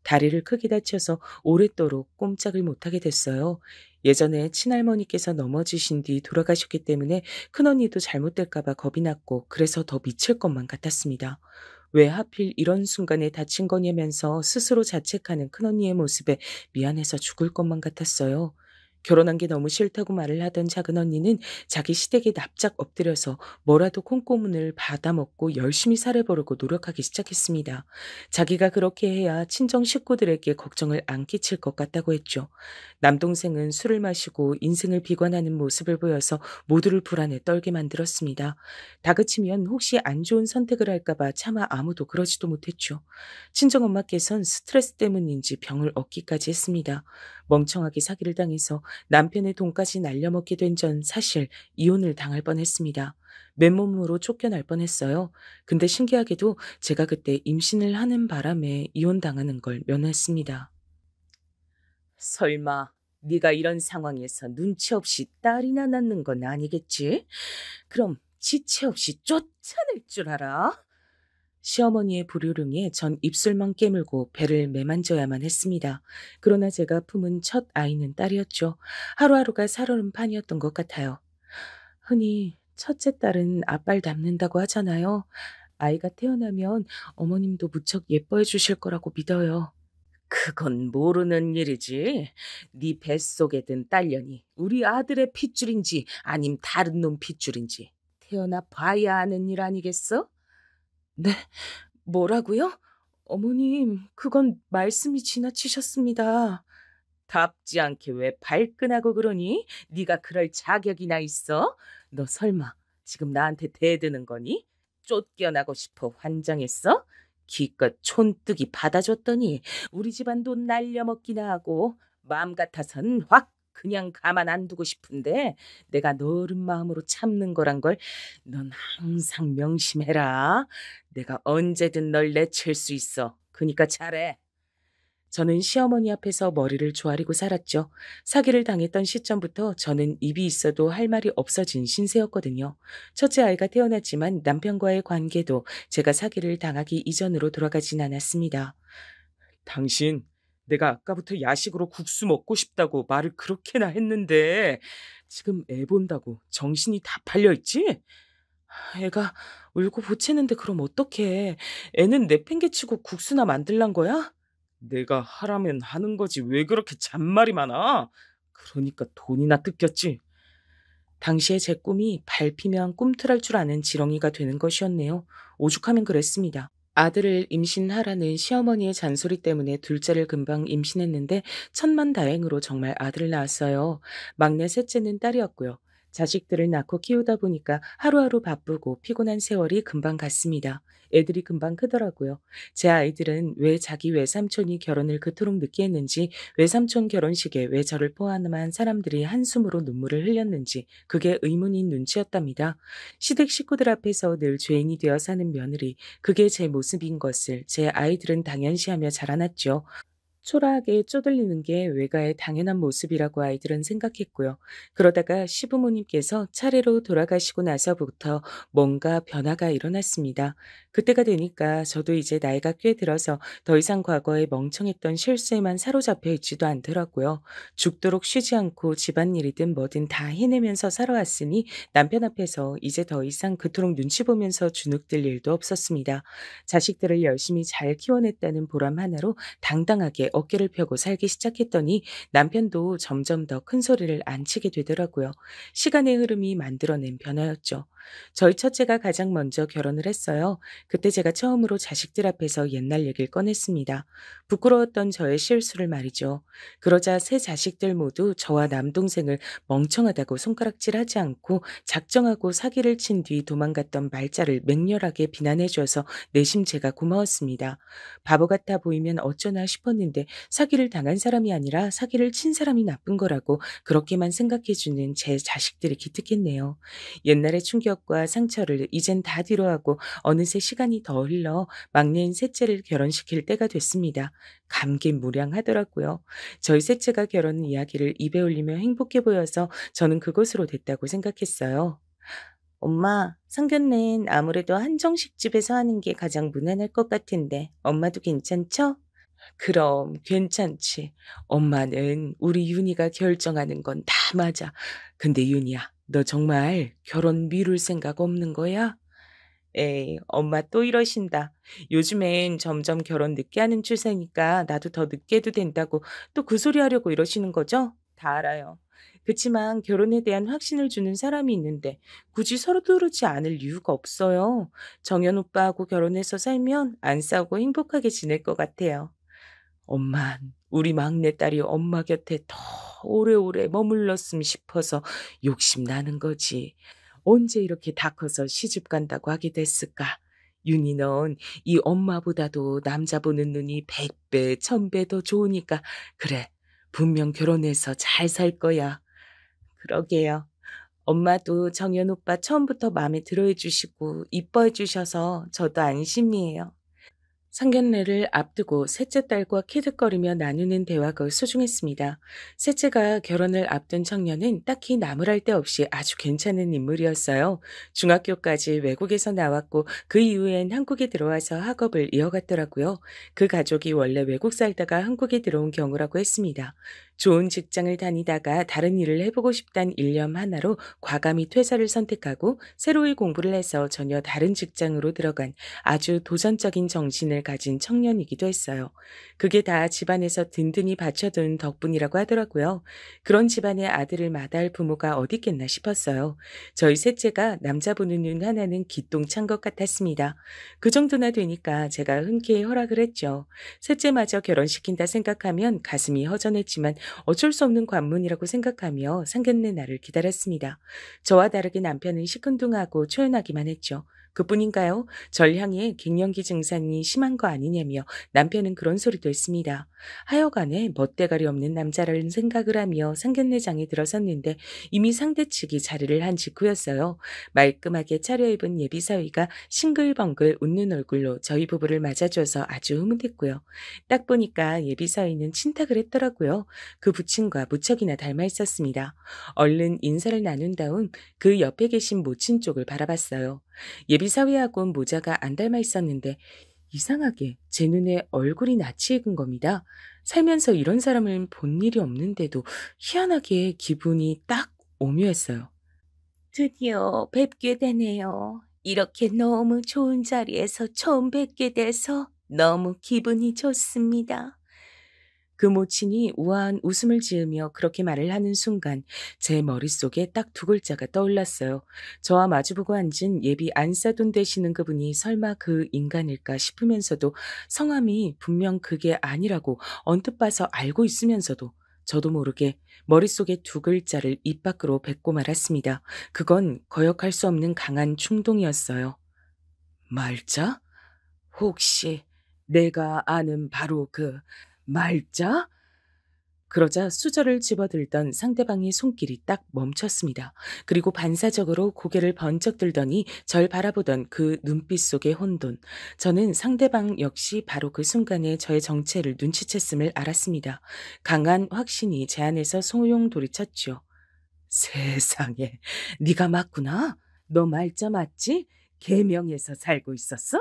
다리를 크게 다쳐서 오랫도록 꼼짝을 못하게 됐어요. 예전에 친할머니께서 넘어지신 뒤 돌아가셨기 때문에 큰언니도 잘못될까봐 겁이 났고 그래서 더 미칠 것만 같았습니다. 왜 하필 이런 순간에 다친 거냐면서 스스로 자책하는 큰언니의 모습에 미안해서 죽을 것만 같았어요. 결혼한 게 너무 싫다고 말을 하던 작은 언니는 자기 시댁에 납작 엎드려서 뭐라도 콩고문을 받아먹고 열심히 살해보려고 노력하기 시작했습니다. 자기가 그렇게 해야 친정 식구들에게 걱정을 안 끼칠 것 같다고 했죠. 남동생은 술을 마시고 인생을 비관하는 모습을 보여서 모두를 불안에 떨게 만들었습니다. 다그치면 혹시 안 좋은 선택을 할까봐 차마 아무도 그러지도 못했죠. 친정엄마께선 스트레스 때문인지 병을 얻기까지 했습니다. 멍청하게 사기를 당해서 남편의 돈까지 날려먹게 된 전 사실 이혼을 당할 뻔했습니다. 맨몸으로 쫓겨날 뻔했어요. 근데 신기하게도 제가 그때 임신을 하는 바람에 이혼당하는 걸 면했습니다. 설마 네가 이런 상황에서 눈치 없이 딸이나 낳는 건 아니겠지? 그럼 지체 없이 쫓아낼 줄 알아? 시어머니의 불효령에 전 입술만 깨물고 배를 매만져야만 했습니다. 그러나 제가 품은 첫 아이는 딸이었죠. 하루하루가 살얼음 판이었던 것 같아요. 흔히 첫째 딸은 아빠를 닮는다고 하잖아요. 아이가 태어나면 어머님도 무척 예뻐해 주실 거라고 믿어요. 그건 모르는 일이지. 네 뱃속에 든 딸년이 우리 아들의 핏줄인지 아님 다른 놈 핏줄인지 태어나 봐야 아는 일 아니겠어? 네, 뭐라고요? 어머님, 그건 말씀이 지나치셨습니다. 답지 않게 왜 발끈하고 그러니? 네가 그럴 자격이나 있어? 너 설마 지금 나한테 대드는 거니? 쫓겨나고 싶어 환장했어? 기껏 촌뜨기 받아줬더니 우리 집안 돈 날려먹기나 하고 마음 같아선 확 그냥 가만 안 두고 싶은데 내가 너른 마음으로 참는 거란 걸 넌 항상 명심해라. 내가 언제든 널 내칠 수 있어. 그니까 잘해. 저는 시어머니 앞에서 머리를 조아리고 살았죠. 사기를 당했던 시점부터 저는 입이 있어도 할 말이 없어진 신세였거든요. 첫째 아이가 태어났지만 남편과의 관계도 제가 사기를 당하기 이전으로 돌아가진 않았습니다. 당신, 내가 아까부터 야식으로 국수 먹고 싶다고 말을 그렇게나 했는데 지금 애 본다고 정신이 다 팔려있지? 애가 울고 보채는데 그럼 어떡해. 애는 내팽개치고 국수나 만들란 거야? 내가 하라면 하는 거지 왜 그렇게 잔말이 많아? 그러니까 돈이나 뜯겼지. 당시에 제 꿈이 밟히면 꿈틀할 줄 아는 지렁이가 되는 것이었네요. 오죽하면 그랬습니다. 아들을 임신하라는 시어머니의 잔소리 때문에 둘째를 금방 임신했는데 천만다행으로 정말 아들을 낳았어요. 막내 셋째는 딸이었고요. 자식들을 낳고 키우다 보니까 하루하루 바쁘고 피곤한 세월이 금방 갔습니다. 애들이 금방 크더라고요. 제 아이들은 왜 자기 외삼촌이 결혼을 그토록 늦게 했는지, 외삼촌 결혼식에 왜 저를 포함한 사람들이 한숨으로 눈물을 흘렸는지 그게 의문인 눈치였답니다. 시댁 식구들 앞에서 늘 죄인이 되어 사는 며느리, 그게 제 모습인 것을 제 아이들은 당연시하며 자라났죠. 초라하게 쪼들리는 게 외가의 당연한 모습이라고 아이들은 생각했고요. 그러다가 시부모님께서 차례로 돌아가시고 나서부터 뭔가 변화가 일어났습니다. 그때가 되니까 저도 이제 나이가 꽤 들어서 더 이상 과거에 멍청했던 실수에만 사로잡혀 있지도 않더라고요. 죽도록 쉬지 않고 집안일이든 뭐든 다 해내면서 살아왔으니 남편 앞에서 이제 더 이상 그토록 눈치 보면서 주눅들 일도 없었습니다. 자식들을 열심히 잘 키워냈다는 보람 하나로 당당하게 어깨를 펴고 살기 시작했더니 남편도 점점 더 큰 소리를 안 치게 되더라고요. 시간의 흐름이 만들어낸 변화였죠. 저희 첫째가 가장 먼저 결혼을 했어요. 그때 제가 처음으로 자식들 앞에서 옛날 얘기를 꺼냈습니다. 부끄러웠던 저의 실수를 말이죠. 그러자 세 자식들 모두 저와 남동생을 멍청하다고 손가락질하지 않고 작정하고 사기를 친 뒤 도망갔던 말자를 맹렬하게 비난해줘서 내심 제가 고마웠습니다. 바보 같아 보이면 어쩌나 싶었는데 사기를 당한 사람이 아니라 사기를 친 사람이 나쁜 거라고 그렇게만 생각해주는 제 자식들이 기특했네요. 옛날의 충격과 상처를 이젠 다 뒤로하고 어느새 시간이 더 흘러 막내인 셋째를 결혼시킬 때가 됐습니다. 감개무량하더라고요. 저희 셋째가 결혼 이야기를 입에 올리며 행복해 보여서 저는 그것으로 됐다고 생각했어요. 엄마, 상견례는 아무래도 한정식 집에서 하는 게 가장 무난할 것 같은데 엄마도 괜찮죠? 그럼 괜찮지. 엄마는 우리 윤희가 결정하는 건 다 맞아. 근데 윤희야, 너 정말 결혼 미룰 생각 없는 거야? 에이, 엄마 또 이러신다. 요즘엔 점점 결혼 늦게 하는 추세니까 나도 더 늦게 해도 된다고 또 그 소리 하려고 이러시는 거죠? 다 알아요. 그치만 결혼에 대한 확신을 주는 사람이 있는데 굳이 서두르지 않을 이유가 없어요. 정연 오빠하고 결혼해서 살면 안 싸우고 행복하게 지낼 것 같아요. 엄만 우리 막내딸이 엄마 곁에 더 오래오래 머물렀으면 싶어서 욕심나는 거지. 언제 이렇게 다 커서 시집 간다고 하게 됐을까? 윤희 넌 이 엄마보다도 남자 보는 눈이 100배, 1000배 더 좋으니까 그래. 분명 결혼해서 잘 살 거야. 그러게요. 엄마도 정연 오빠 처음부터 마음에 들어해 주시고 이뻐해 주셔서 저도 안심이에요. 상견례를 앞두고 셋째 딸과 키득거리며 나누는 대화가 소중했습니다. 셋째가 결혼을 앞둔 청년은 딱히 나무랄 데 없이 아주 괜찮은 인물이었어요. 중학교까지 외국에서 나왔고 그 이후엔 한국에 들어와서 학업을 이어갔더라고요. 그 가족이 원래 외국 살다가 한국에 들어온 경우라고 했습니다. 좋은 직장을 다니다가 다른 일을 해보고 싶단 일념 하나로 과감히 퇴사를 선택하고 새로이 공부를 해서 전혀 다른 직장으로 들어간 아주 도전적인 정신을 가진 청년이기도 했어요. 그게 다 집안에서 든든히 받쳐둔 덕분이라고 하더라고요. 그런 집안의 아들을 마다할 부모가 어디 있겠나 싶었어요. 저희 셋째가 남자 보는 눈 하나는 기똥찬 것 같았습니다. 그 정도나 되니까 제가 흔쾌히 허락을 했죠. 셋째마저 결혼시킨다 생각하면 가슴이 허전했지만 어쩔 수 없는 관문이라고 생각하며 상견례 날을 기다렸습니다. 저와 다르게 남편은 시큰둥하고 초연하기만 했죠. 그뿐인가요? 절 향해 갱년기 증상이 심한 거 아니냐며 남편은 그런 소리도 했습니다. 하여간에 멋대가리 없는 남자라는 생각을 하며 상견례장에 들어섰는데 이미 상대 측이 자리를 한 직후였어요. 말끔하게 차려입은 예비사위가 싱글벙글 웃는 얼굴로 저희 부부를 맞아줘서 아주 흐뭇했고요. 딱 보니까 예비사위는 친탁을 했더라고요. 그 부친과 무척이나 닮아 있었습니다. 얼른 인사를 나눈 다음 그 옆에 계신 모친 쪽을 바라봤어요. 예비사위하고는 모자가 안 닮아 있었는데 이상하게 제 눈에 얼굴이 낯이 익은 겁니다. 살면서 이런 사람을 본 일이 없는데도 희한하게 기분이 딱 오묘했어요. 드디어 뵙게 되네요. 이렇게 너무 좋은 자리에서 처음 뵙게 돼서 너무 기분이 좋습니다. 그 모친이 우아한 웃음을 지으며 그렇게 말을 하는 순간 제 머릿속에 딱 두 글자가 떠올랐어요. 저와 마주보고 앉은 예비 안사돈 되시는 그분이 설마 그 인간일까 싶으면서도 성함이 분명 그게 아니라고 언뜻 봐서 알고 있으면서도 저도 모르게 머릿속에 두 글자를 입 밖으로 뱉고 말았습니다. 그건 거역할 수 없는 강한 충동이었어요. 말자? 혹시 내가 아는 바로 그 말자? 그러자 수저를 집어들던 상대방의 손길이 딱 멈췄습니다. 그리고 반사적으로 고개를 번쩍 들더니 절 바라보던 그 눈빛 속의 혼돈. 저는 상대방 역시 바로 그 순간에 저의 정체를 눈치챘음을 알았습니다. 강한 확신이 제 안에서 소용돌이쳤죠. 세상에, 네가 맞구나. 너 말자 맞지? 계명에서 살고 있었어?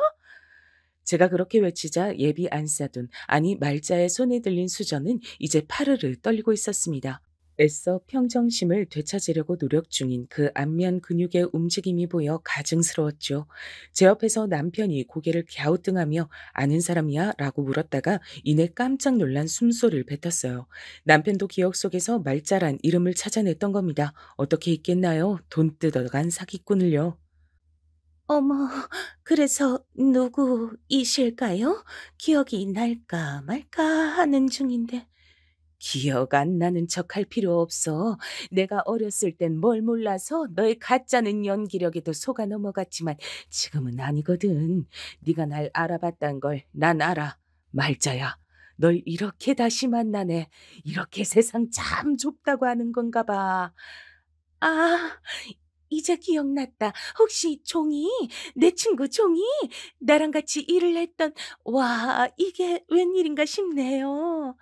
제가 그렇게 외치자 예비 안사돈, 아니 말자의 손에 들린 수저는 이제 파르르 떨리고 있었습니다. 애써 평정심을 되찾으려고 노력 중인 그 안면 근육의 움직임이 보여 가증스러웠죠. 제 옆에서 남편이 고개를 갸우뚱하며 아는 사람이야? 라고 물었다가 이내 깜짝 놀란 숨소리를 뱉었어요. 남편도 기억 속에서 말자란 이름을 찾아냈던 겁니다. 어떻게 있겠나요? 돈 뜯어간 사기꾼을요. 어머, 그래서 누구이실까요? 기억이 날까 말까 하는 중인데. 기억 안 나는 척 할 필요 없어. 내가 어렸을 땐 뭘 몰라서 너의 가짜는 연기력에도 속아 넘어갔지만 지금은 아니거든. 네가 날 알아봤단 걸 난 알아. 말자야. 널 이렇게 다시 만나네. 이렇게 세상 참 좁다고 하는 건가 봐. 아, 이제 기억났다. 혹시 종이? 내 친구 종이? 나랑 같이 일을 했던, 와, 이게 웬일인가 싶네요.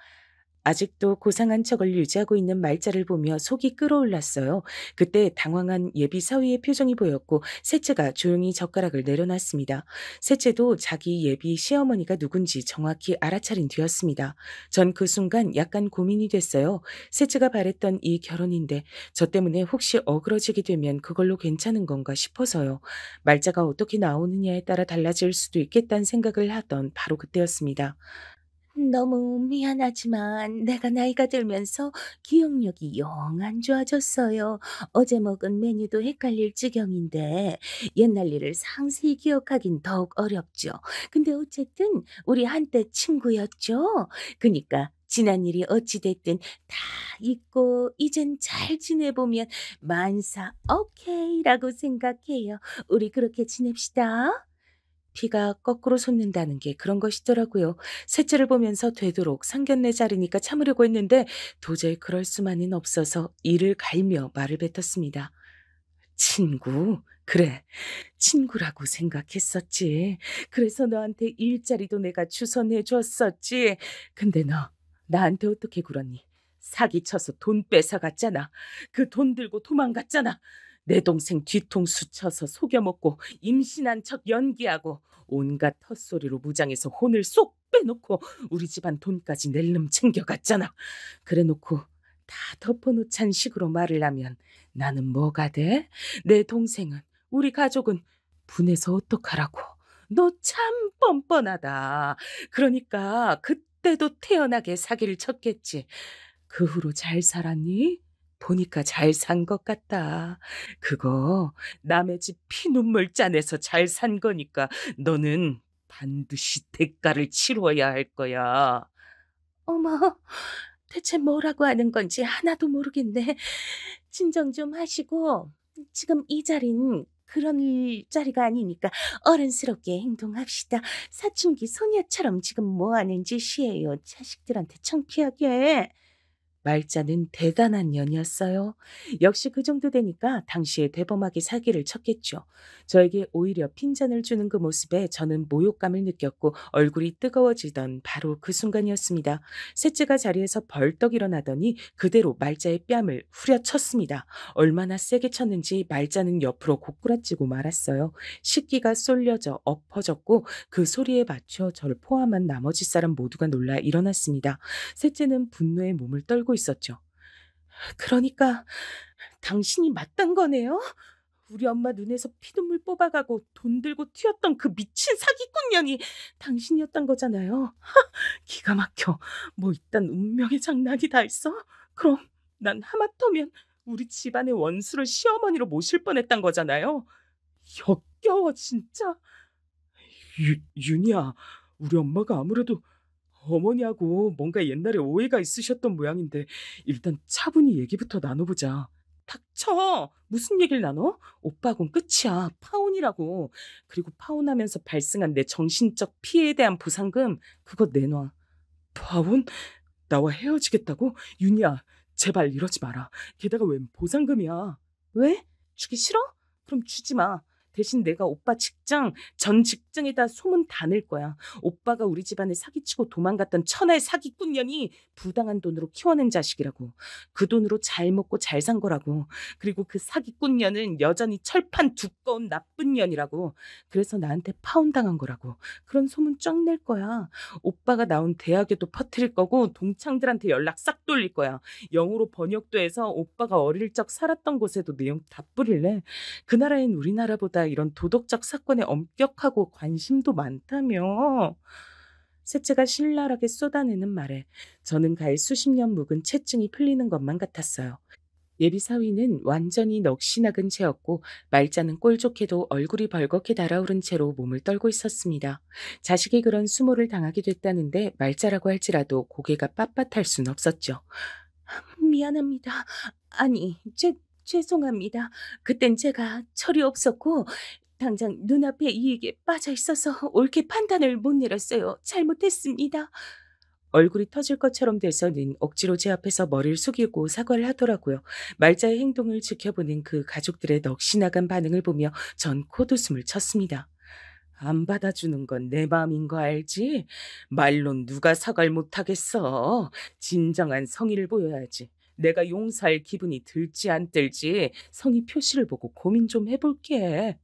아직도 고상한 척을 유지하고 있는 말자를 보며 속이 끓어올랐어요. 그때 당황한 예비 사위의 표정이 보였고 셋째가 조용히 젓가락을 내려놨습니다. 셋째도 자기 예비 시어머니가 누군지 정확히 알아차린 뒤였습니다. 전 그 순간 약간 고민이 됐어요. 셋째가 바랬던 이 결혼인데 저 때문에 혹시 어그러지게 되면 그걸로 괜찮은 건가 싶어서요. 말자가 어떻게 나오느냐에 따라 달라질 수도 있겠다는 생각을 하던 바로 그때였습니다. 너무 미안하지만 내가 나이가 들면서 기억력이 영 안 좋아졌어요. 어제 먹은 메뉴도 헷갈릴 지경인데 옛날 일을 상세히 기억하긴 더욱 어렵죠. 근데 어쨌든 우리 한때 친구였죠. 그니까 지난 일이 어찌됐든 다 잊고 이젠 잘 지내보면 만사 오케이라고 생각해요. 우리 그렇게 지냅시다. 피가 거꾸로 솟는다는 게 그런 것이더라고요. 셋째를 보면서 되도록 상견례 자리니까 참으려고 했는데 도저히 그럴 수만은 없어서 이를 갈며 말을 뱉었습니다. 친구? 그래, 친구라고 생각했었지. 그래서 너한테 일자리도 내가 주서 내줬었지. 근데 너 나한테 어떻게 굴었니? 사기쳐서 돈 뺏어갔잖아. 그 돈 들고 도망갔잖아. 내 동생 뒤통수 쳐서 속여먹고 임신한 척 연기하고 온갖 헛소리로 무장해서 혼을 쏙 빼놓고 우리 집안 돈까지 낼름 챙겨갔잖아. 그래놓고 다 덮어놓찬 식으로 말을 하면 나는 뭐가 돼? 내 동생은, 우리 가족은 분해서 어떡하라고. 너 참 뻔뻔하다. 그러니까 그때도 태연하게 사기를 쳤겠지. 그 후로 잘 살았니? 보니까 잘 산 것 같다. 그거 남의 집 피눈물 짜내서 잘 산 거니까 너는 반드시 대가를 치러야 할 거야. 어머, 대체 뭐라고 하는 건지 하나도 모르겠네. 진정 좀 하시고, 지금 이 자리는 그런 자리가 아니니까 어른스럽게 행동합시다. 사춘기 소녀처럼 지금 뭐 하는 짓이에요. 자식들한테 창피하게. 말자는 대단한 년이었어요. 역시 그 정도 되니까 당시에 대범하게 사기를 쳤겠죠. 저에게 오히려 핀잔을 주는 그 모습에 저는 모욕감을 느꼈고 얼굴이 뜨거워지던 바로 그 순간이었습니다. 셋째가 자리에서 벌떡 일어나더니 그대로 말자의 뺨을 후려쳤습니다. 얼마나 세게 쳤는지 말자는 옆으로 고꾸라지고 말았어요. 식기가 쏠려져 엎어졌고 그 소리에 맞춰 저를 포함한 나머지 사람 모두가 놀라 일어났습니다. 셋째는 분노에 몸을 떨고 있었죠. 그러니까 당신이 맞단 거네요? 우리 엄마 눈에서 피눈물 뽑아가고 돈 들고 튀었던 그 미친 사기꾼년이 당신이었던 거잖아요. 기가 막혀. 뭐 이딴 운명의 장난이 다 있어? 그럼 난 하마터면 우리 집안의 원수를 시어머니로 모실 뻔했단 거잖아요. 역겨워 진짜. 윤희야, 우리 엄마가 아무래도 어머니하고 뭔가 옛날에 오해가 있으셨던 모양인데 일단 차분히 얘기부터 나눠보자. 닥쳐! 무슨 얘기를 나눠? 오빠하고는 끝이야. 파혼이라고. 그리고 파혼하면서 발생한 내 정신적 피해에 대한 보상금 그거 내놔. 파혼? 나와 헤어지겠다고? 윤희야, 제발 이러지 마라. 게다가 웬 보상금이야. 왜? 주기 싫어? 그럼 주지 마. 대신 내가 오빠 직장, 전 직장에다 소문 다 낼 거야. 오빠가 우리 집안에 사기치고 도망갔던 천하의 사기꾼년이 부당한 돈으로 키워낸 자식이라고. 그 돈으로 잘 먹고 잘 산 거라고. 그리고 그 사기꾼년은 여전히 철판 두꺼운 나쁜 년이라고. 그래서 나한테 파혼당한 거라고. 그런 소문 쫙 낼 거야. 오빠가 나온 대학에도 퍼뜨릴 거고 동창들한테 연락 싹 돌릴 거야. 영어로 번역도 해서 오빠가 어릴 적 살았던 곳에도 내용 다 뿌릴래. 그 나라엔 우리나라보다 이런 도덕적 사건에 엄격하고 관심도 많다며. 셋째가 신랄하게 쏟아내는 말에 저는 가히 수십 년 묵은 체증이 풀리는 것만 같았어요. 예비 사위는 완전히 넋이 나은 채였고 말자는 꼴 좋게도 얼굴이 벌겋게 달아오른 채로 몸을 떨고 있었습니다. 자식이 그런 수모를 당하게 됐다는데 말자라고 할지라도 고개가 빳빳할 순 없었죠. 미안합니다. 아니, 죄송합니다. 그땐 제가 철이 없었고 당장 눈앞의 이익에 빠져 있어서 옳게 판단을 못 내렸어요. 잘못했습니다. 얼굴이 터질 것처럼 돼서는 억지로 제 앞에서 머리를 숙이고 사과를 하더라고요. 말자의 행동을 지켜보는 그 가족들의 넋이 나간 반응을 보며 전 콧웃음을 쳤습니다. 안 받아주는 건 내 마음인 거 알지? 말론 누가 사과를 못하겠어. 진정한 성의를 보여야지. 내가 용서할 기분이 들지 안 들지 성의 표시를 보고 고민 좀 해볼게.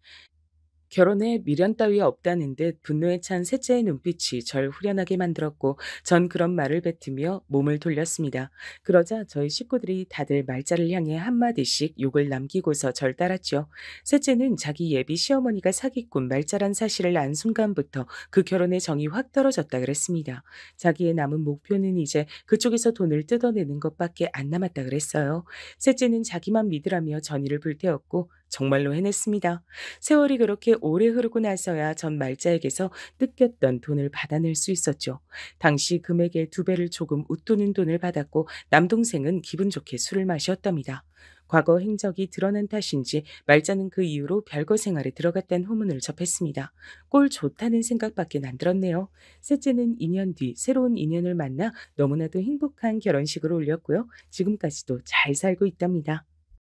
결혼에 미련 따위 없다는 듯 분노에 찬 셋째의 눈빛이 절 후련하게 만들었고 전 그런 말을 뱉으며 몸을 돌렸습니다. 그러자 저희 식구들이 다들 말자를 향해 한마디씩 욕을 남기고서 절 따랐죠. 셋째는 자기 예비 시어머니가 사기꾼 말자란 사실을 안 순간부터 그 결혼의 정이 확 떨어졌다 그랬습니다. 자기의 남은 목표는 이제 그쪽에서 돈을 뜯어내는 것밖에 안 남았다 그랬어요. 셋째는 자기만 믿으라며 전의를 불태웠고 정말로 해냈습니다. 세월이 그렇게 오래 흐르고 나서야 전 말자에게서 뜯겼던 돈을 받아낼 수 있었죠. 당시 금액의 2배를 조금 웃도는 돈을 받았고 남동생은 기분 좋게 술을 마셨답니다. 과거 행적이 드러난 탓인지 말자는 그 이후로 별거 생활에 들어갔다는 후문을 접했습니다. 꼴 좋다는 생각밖에 안 들었네요. 셋째는 2년 뒤 새로운 인연을 만나 너무나도 행복한 결혼식을 올렸고요. 지금까지도 잘 살고 있답니다.